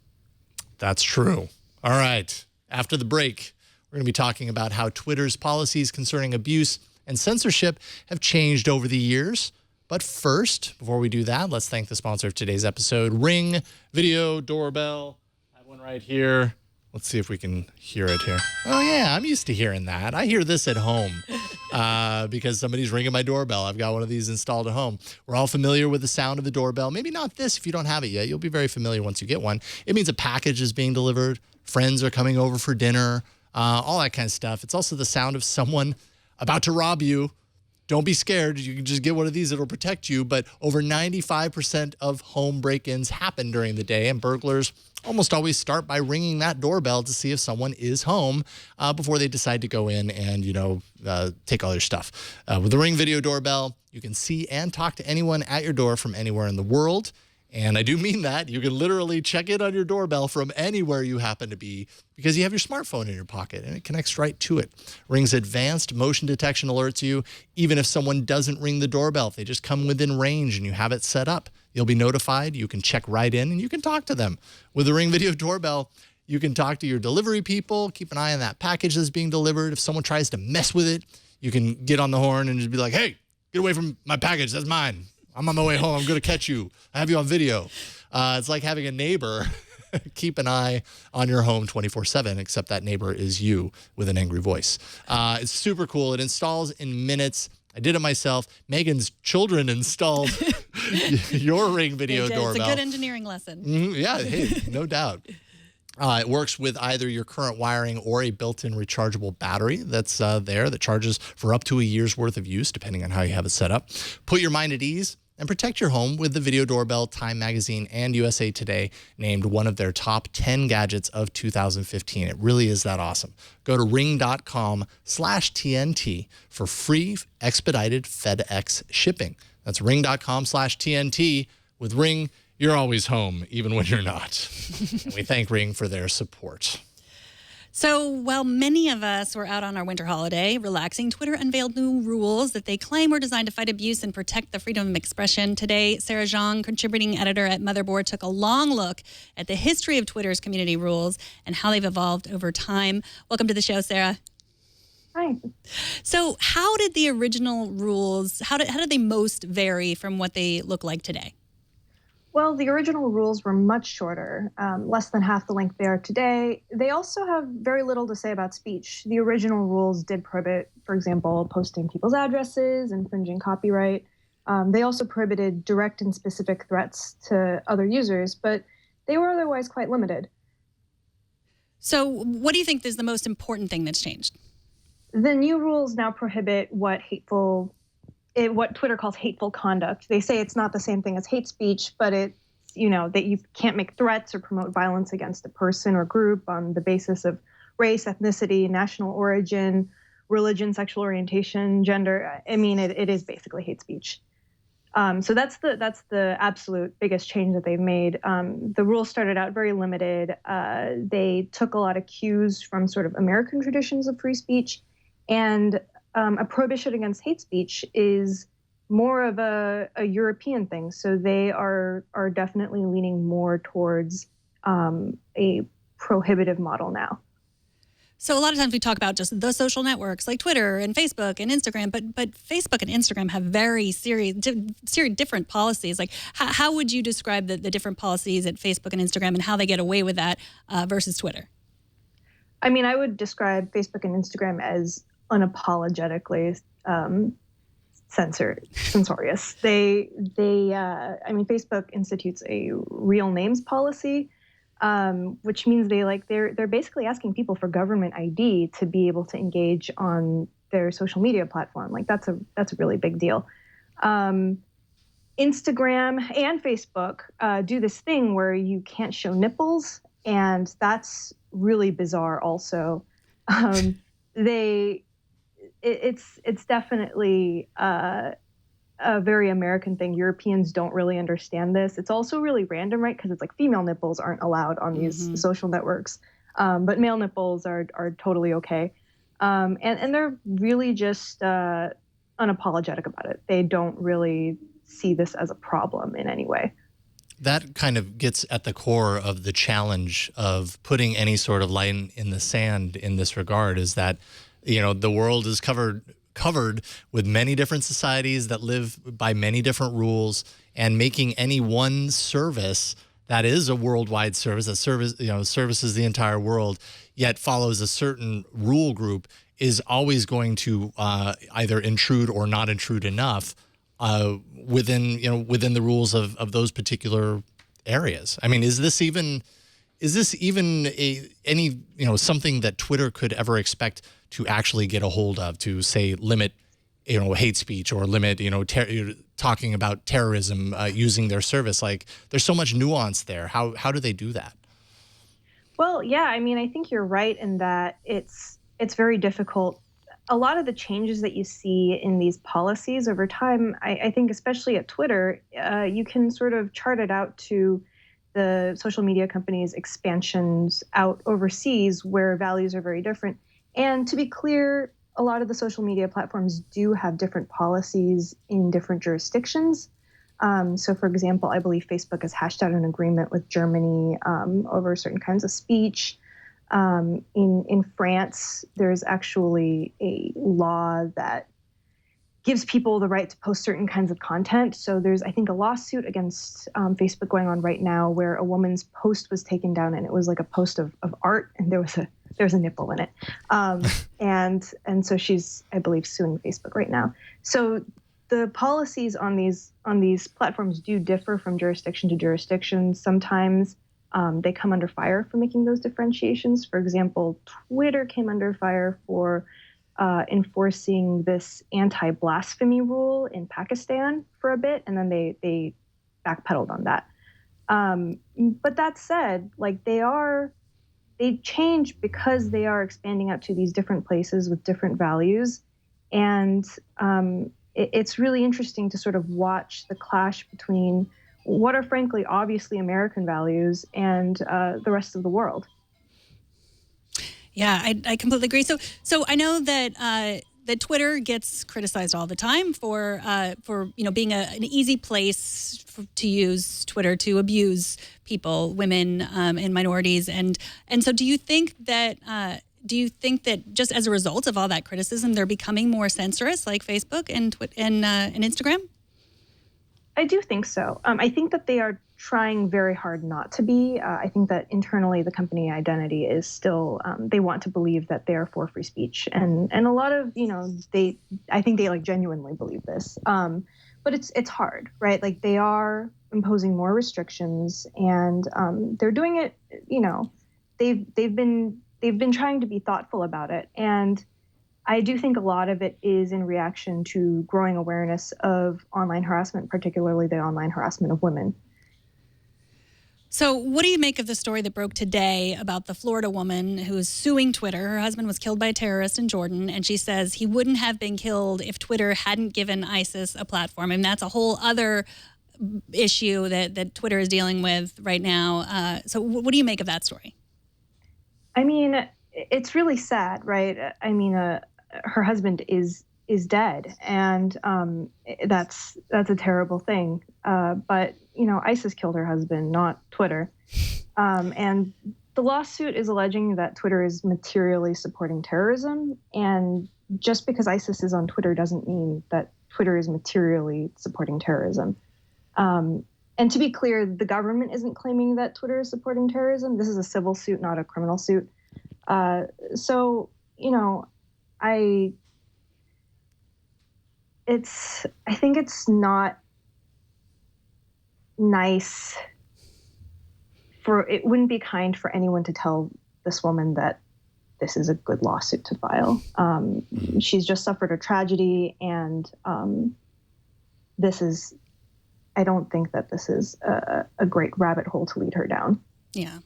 That's true. All right. After the break, we're going to be talking about how Twitter's policies concerning abuse and censorship have changed over the years. But first, before we do that, let's thank the sponsor of today's episode, Ring Video Doorbell. I have one right here. Let's see if we can hear it here. Oh, yeah, I'm used to hearing that. I hear this at home because somebody's ringing my doorbell. I've got one of these installed at home. We're all familiar with the sound of the doorbell. Maybe not this if you don't have it yet. You'll be very familiar once you get one. It means a package is being delivered. Friends are coming over for dinner, all that kind of stuff. It's also the sound of someone about to rob you. Don't be scared. You can just get one of these. It'll protect you. But over 95% of home break-ins happen during the day, and burglars almost always start by ringing that doorbell to see if someone is home before they decide to go in and, take all your stuff. With the Ring Video Doorbell, you can see and talk to anyone at your door from anywhere in the world. And I do mean that. You can literally check in on your doorbell from anywhere you happen to be because you have your smartphone in your pocket and it connects right to it. Ring's advanced motion detection alerts you even if someone doesn't ring the doorbell. If they just come within range and you have it set up, you'll be notified. You can check right in and you can talk to them. With the Ring Video Doorbell, you can talk to your delivery people, keep an eye on that package that's being delivered. If someone tries to mess with it, you can get on the horn and just be like, hey, get away from my package. That's mine. I'm on my way home. I'm going to catch you. I have you on video. It's like having a neighbor keep an eye on your home 24/7, except that neighbor is you with an angry voice. It's super cool. It installs in minutes. I did it myself. Megan's children installed your Ring Video Doorbell. It's a good engineering lesson. Yeah, hey, no doubt. It works with either your current wiring or a built-in rechargeable battery that's there that charges for up to a year's worth of use, depending on how you have it set up. Put your mind at ease and protect your home with the video doorbell. Time Magazine and USA Today named one of their top 10 gadgets of 2015. It really is that awesome. Go to ring.com/TNT for free expedited FedEx shipping. That's ring.com/TNT. With Ring, you're always home, even when you're not. And we thank Ring for their support. So while many of us were out on our winter holiday relaxing, Twitter unveiled new rules that they claim were designed to fight abuse and protect the freedom of expression. Today, Sarah Jeong, contributing editor at Motherboard, took a long look at the history of Twitter's community rules and how they've evolved over time. Welcome to the show, Sarah. Hi. So how did the original rules, how did they most vary from what they look like today? Well, the original rules were much shorter, less than half the length they are today. They also have very little to say about speech. The original rules did prohibit, for example, posting people's addresses, infringing copyright. They also prohibited direct and specific threats to other users, but they were otherwise quite limited. So what do you think is the most important thing that's changed? The new rules now prohibit what Twitter calls hateful conduct. They say it's not the same thing as hate speech, but it's, that you can't make threats or promote violence against a person or group on the basis of race, ethnicity, national origin, religion, sexual orientation, gender. I mean, it is basically hate speech. So that's the absolute biggest change that they've made. The rules started out very limited. They took a lot of cues from sort of American traditions of free speech, and a prohibition against hate speech is more of a European thing. So they are definitely leaning more towards a prohibitive model now. So a lot of times we talk about just the social networks like Twitter and Facebook and Instagram, but Facebook and Instagram have very serious different policies. Like how would you describe the different policies at Facebook and Instagram and how they get away with that versus Twitter? I mean, I would describe Facebook and Instagram as unapologetically censorious. Facebook institutes a real names policy, which means they're basically asking people for government ID to be able to engage on their social media platform. Like that's a really big deal. Instagram and Facebook do this thing where you can't show nipples, and that's really bizarre. Also, It's definitely a very American thing. Europeans don't really understand this. It's also really random, right? Because it's like female nipples aren't allowed on these social networks, but male nipples are totally okay. And they're really just unapologetic about it. They don't really see this as a problem in any way. That kind of gets at the core of the challenge of putting any sort of line in the sand in this regard, is that the world is covered with many different societies that live by many different rules, and making any one service that is a worldwide service, that services the entire world, yet follows a certain rule group, is always going to either intrude or not intrude enough within the rules of those particular areas. I mean, is this even something that Twitter could ever expect to actually get a hold of, to say limit hate speech or limit talking about terrorism using their service? Like, there's so much nuance there. How do they do that? Well, yeah, I mean, I think you're right in that it's very difficult. A lot of the changes that you see in these policies over time, I think especially at Twitter, you can sort of chart it out to the social media companies' expansions out overseas where values are very different. And to be clear, a lot of the social media platforms do have different policies in different jurisdictions. So, for example, I believe Facebook has hashed out an agreement with Germany over certain kinds of speech. In France, there's actually a law that gives people the right to post certain kinds of content. So there's, I think, a lawsuit against Facebook going on right now where a woman's post was taken down, and it was like a post of art, and there was a nipple in it. And so she's, I believe, suing Facebook right now. So the policies on these platforms do differ from jurisdiction to jurisdiction. Sometimes they come under fire for making those differentiations. For example, Twitter came under fire for enforcing this anti-blasphemy rule in Pakistan for a bit, and then they backpedaled on that. But that said, like they change because they are expanding out to these different places with different values, and it's really interesting to sort of watch the clash between what are frankly obviously American values and the rest of the world. Yeah, I completely agree. So I know that that Twitter gets criticized all the time for being an easy place to use Twitter to abuse people, women, and minorities, and so do you think that just as a result of all that criticism, they're becoming more censorious, like Facebook and Instagram? I do think so. I think that they are trying very hard not to be. I think that internally the company identity is still, they want to believe that they are for free speech. And a lot of, I think they like genuinely believe this. But it's hard, right? Like they are imposing more restrictions and they're doing it, they've been trying to be thoughtful about it. And I do think a lot of it is in reaction to growing awareness of online harassment, particularly the online harassment of women. So what do you make of the story that broke today about the Florida woman who is suing Twitter? Her husband was killed by a terrorist in Jordan, and she says he wouldn't have been killed if Twitter hadn't given ISIS a platform. And that's a whole other issue that Twitter is dealing with right now. So what do you make of that story? I mean, it's really sad, right? I mean, her husband is dead, and that's a terrible thing. But ISIS killed her husband, not Twitter. And the lawsuit is alleging that Twitter is materially supporting terrorism, and just because ISIS is on Twitter doesn't mean that Twitter is materially supporting terrorism. And to be clear, the government isn't claiming that Twitter is supporting terrorism. This is a civil suit, not a criminal suit. I think it's not nice it wouldn't be kind for anyone to tell this woman that this is a good lawsuit to file. She's just suffered a tragedy, and I don't think that this is a great rabbit hole to lead her down. Yeah.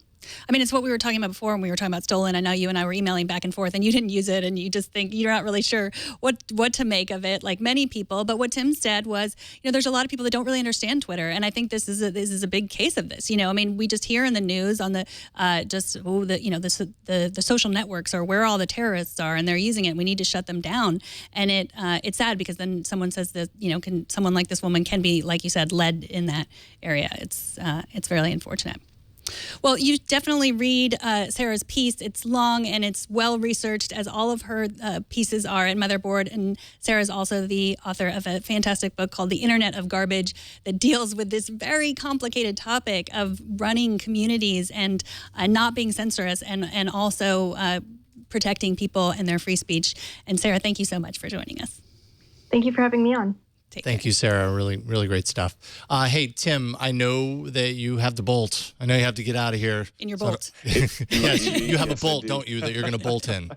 I mean, it's what we were talking about before when we were talking about stolen. I know you and I were emailing back and forth, and you didn't use it, and you just think you're not really sure what to make of it, like many people. But what Tim said was, there's a lot of people that don't really understand Twitter, and I think this is a big case of this. I mean, we just hear in the news on the the social networks are where all the terrorists are, and they're using it. We need to shut them down, and it's sad because then someone says that can someone like this woman can be, like you said, led in that area. It's really unfortunate. Well, you definitely read Sarah's piece. It's long and it's well researched, as all of her pieces are at Motherboard. And Sarah's also the author of a fantastic book called The Internet of Garbage that deals with this very complicated topic of running communities and not being censorious and also protecting people and their free speech. And Sarah, thank you so much for joining us. Thank you for having me on. Thank you, Sarah. Really, really great stuff. Hey, Tim, I know that you have the bolt. I know you have to get out of here. In your bolt. Yes, you have a bolt, don't you, that you're going to bolt in?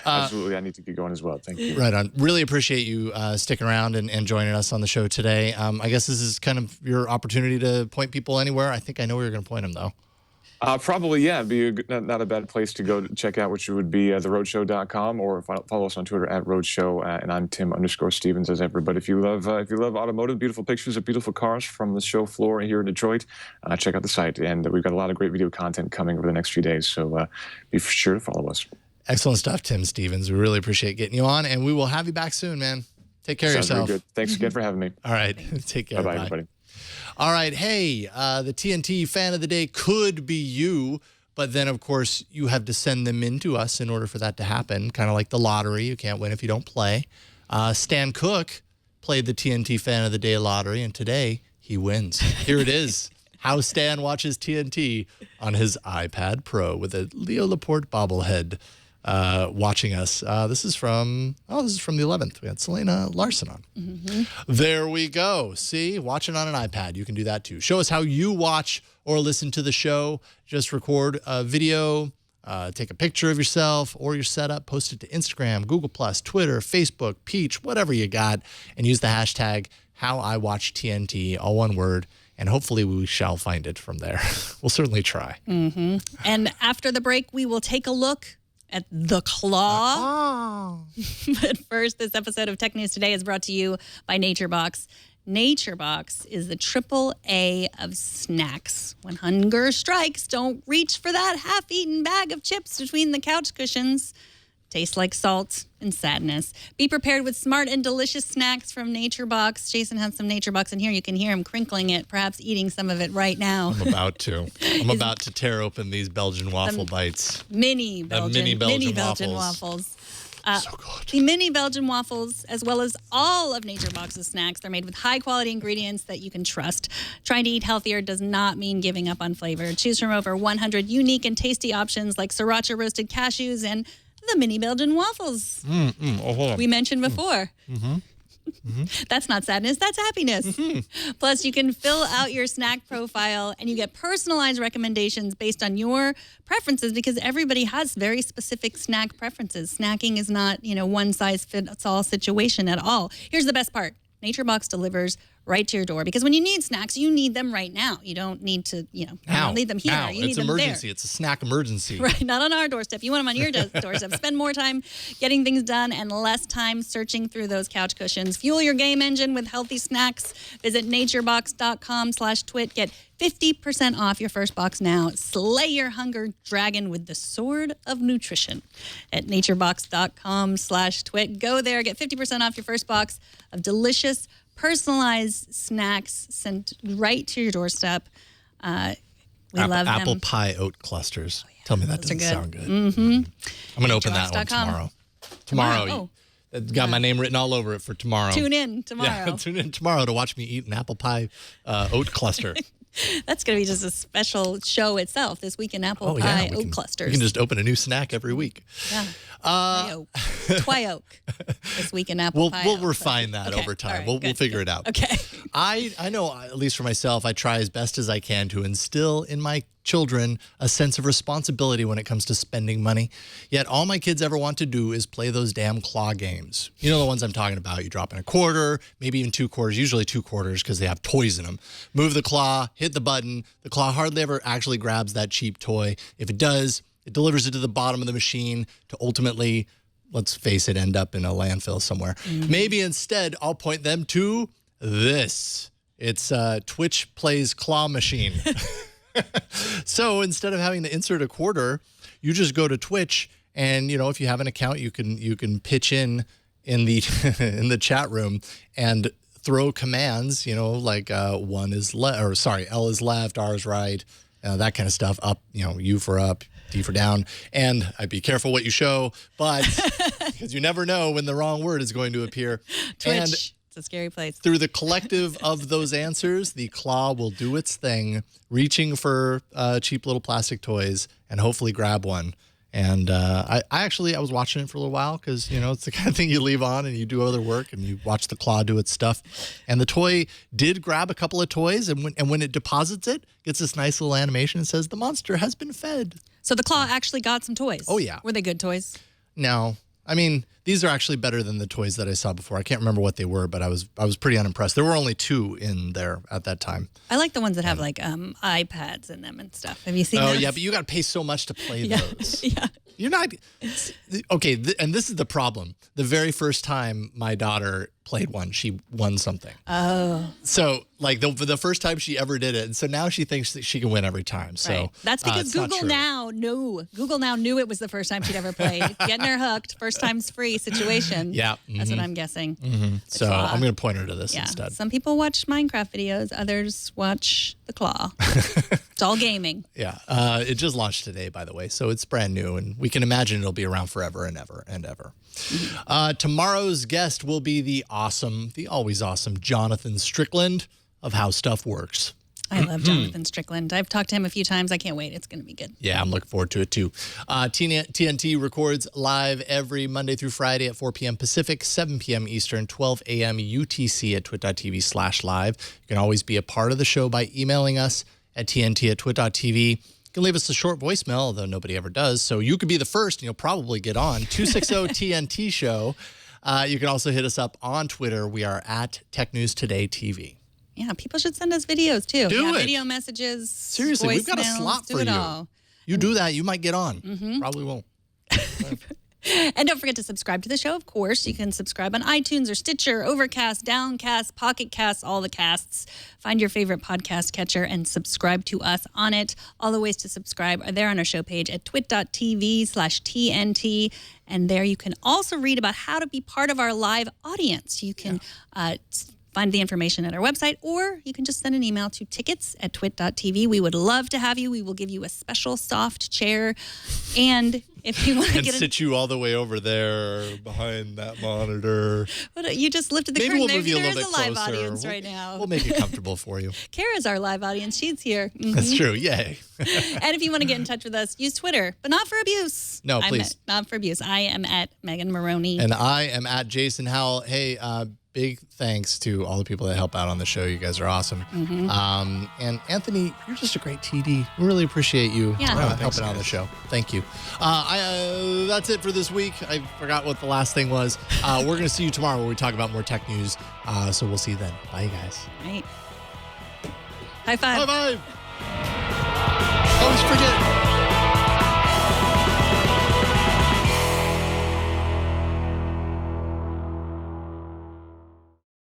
Absolutely. I need to get going as well. Thank you. Right on. Really appreciate you sticking around and joining us on the show today. I guess this is kind of your opportunity to point people anywhere. I think I know where you're going to point them, though. Probably, yeah. It'd be not a bad place to go to check out, which would be theroadshow.com, or follow us on Twitter at Roadshow. And I'm Tim_Stevens, as ever. But if you love automotive, beautiful pictures of beautiful cars from the show floor here in Detroit, check out the site. And we've got a lot of great video content coming over the next few days. So be sure to follow us. Excellent stuff, Tim Stevens. We really appreciate getting you on, and we will have you back soon, man. Take care of yourself. Very good. Thanks again for having me. All right. Take care. Bye-bye, everybody. All right. Hey, the TNT fan of the day could be you, but then, of course, you have to send them in to us in order for that to happen, kind of like the lottery. You can't win if you don't play. Stan Cook played the TNT fan of the day lottery, and today he wins. Here it is. How Stan watches TNT on his iPad Pro with a Leo Laporte bobblehead. watching us. This is from the 11th. We had Selena Larson on. There we go. See, watching on an iPad. You can do that too. Show us how you watch or listen to the show. Just record a video, take a picture of yourself or your setup, post it to Instagram, Google+, Twitter, Facebook, Peach, whatever you got, and use the hashtag HowIWatchTNT, all one word. And hopefully we shall find it from there. We'll certainly try. And after the break, we will take a look at the claw. But first, this episode of Tech News Today is brought to you by NatureBox. NatureBox is the AAA of snacks. When hunger strikes, don't reach for that half-eaten bag of chips between the couch cushions. Tastes like salt and sadness. Be prepared with smart and delicious snacks from NatureBox. Jason has some NatureBox in here. You can hear him crinkling it, perhaps eating some of it right now. I'm about to. I'm about to tear open these Belgian waffle bites. Mini Belgian waffles. So good. The mini Belgian waffles, as well as all of NatureBox's snacks, they're made with high-quality ingredients that you can trust. Trying to eat healthier does not mean giving up on flavor. Choose from over 100 unique and tasty options like sriracha roasted cashews and the mini Belgian waffles we mentioned before. That's not sadness, that's happiness. Plus, you can fill out your snack profile and you get personalized recommendations based on your preferences because everybody has very specific snack preferences. Snacking is not, one size fits all situation at all. Here's the best part. NatureBox delivers right to your door because when you need snacks, you need them right now. You don't need to, you don't need them here. Now. You need It's them emergency. there. It's a snack emergency. Right, not on our doorstep. You want them on your doorstep. Spend more time getting things done and less time searching through those couch cushions. Fuel your game engine with healthy snacks. Visit naturebox.com/twit. Get 50% off your first box now. Slay your hunger dragon with the sword of nutrition at naturebox.com/twit. Go there, get 50% off your first box of delicious, personalized snacks sent right to your doorstep. We love them. Apple pie oat clusters. Tell me that Those are doesn't sound good. Mm-hmm. I'm going to open that one tomorrow. Tomorrow. It's got my name written all over it for tomorrow. Tune in tomorrow. Yeah, tune in tomorrow to watch me eat an apple pie oat cluster. That's going to be just a special show itself, this week in apple pie oat clusters. We can just open a new snack every week. Yeah. Twi-oak. This week in apple pie. We'll refine that over time. Right, we'll figure it out. Okay. I know, at least for myself, I try as best as I can to instill in my children a sense of responsibility when it comes to spending money. Yet all my kids ever want to do is play those damn claw games. You know the ones I'm talking about. You drop in a quarter, maybe even 2 quarters, usually 2 quarters because they have toys in them. Move the claw, hit the button. The claw hardly ever actually grabs that cheap toy. If it does, it delivers it to the bottom of the machine to ultimately, let's face it, end up in a landfill somewhere. Maybe instead, I'll point them to this. It's Twitch Plays Claw Machine. So instead of having to insert a quarter, you just go to Twitch, and if you have an account, you can pitch in the in the chat room and throw commands. Like L is left, R is right, that kind of stuff. Up, U for up, D for down, and I'd be careful what you show, but because you never know when the wrong word is going to appear. Twitch. And it's a scary place. through the collective of those answers, the claw will do its thing, reaching for cheap little plastic toys and hopefully grab one. And I was watching it for a little while because, it's the kind of thing you leave on and you do other work and you watch the claw do its stuff. And the toy did grab a couple of toys. And when it deposits it, gets this nice little animation and says, the monster has been fed. So the claw actually got some toys. Oh, yeah. Were they good toys? No. I mean, these are actually better than the toys that I saw before. I can't remember what they were, but I was pretty unimpressed. There were only 2 in there at that time. I like the ones that have like iPads in them and stuff. Have you seen those? Oh, yeah, but you got to pay so much to play those. Yeah. You're not okay. And this is the problem. The very first time my daughter played one, she won something. Oh. So like the first time she ever did it, and so now she thinks that she can win every time. So right. That's because Google now knew it was the first time she'd ever played. Getting her hooked, first time's free situation. Yeah, that's what I'm guessing. So claw. I'm going to point her to this instead. Some people watch Minecraft videos, others watch the claw. It's all gaming. Yeah, it just launched today, by the way, so it's brand new, and we can imagine it'll be around forever and ever and ever. Tomorrow's guest will be the always awesome Jonathan Strickland of How Stuff Works. I love Jonathan Strickland. I've talked to him a few times. I can't wait. It's going to be good. Yeah, I'm looking forward to it too. TNT records live every Monday through Friday at 4 p.m. Pacific, 7 p.m. Eastern, 12 a.m. UTC at twit.tv/live. You can always be a part of the show by emailing us at tnt@twit.tv. You can leave us a short voicemail, although nobody ever does. So you could be the first and you'll probably get on. 260-TNT show. You can also hit us up on Twitter. We are at Tech News Today TV. Yeah, people should send us videos too. Do it. Video messages. Seriously, we've got a slot for you. All. You do that, you might get on. Probably won't. And don't forget to subscribe to the show, of course. You can subscribe on iTunes or Stitcher, Overcast, Downcast, Pocket Cast, all the casts. Find your favorite podcast catcher and subscribe to us on it. All the ways to subscribe are there on our show page at twit.tv/TNT. And there you can also read about how to be part of our live audience. You can find the information at our website, or you can just send an email to tickets@twit.tv. We would love to have you. We will give you a special soft chair. And if you want to sit you all the way over there behind that monitor. You just lifted the Maybe curtain. We'll move you a There little is bit a live closer. audience right now. We'll make it comfortable for you. Kara's our live audience. She's here. That's true. Yay. And if you want to get in touch with us, use Twitter, but not for abuse. No, please. Not for abuse. I am at Megan Morrone. And I am at Jason Howell. Hey, big thanks to all the people that help out on the show. You guys are awesome. And Anthony, you're just a great TD. We really appreciate you helping out on the show. Thank you. That's it for this week. I forgot what the last thing was. We're going to see you tomorrow where we talk about more tech news. So we'll see you then. Bye, you guys. Right. High five. High five.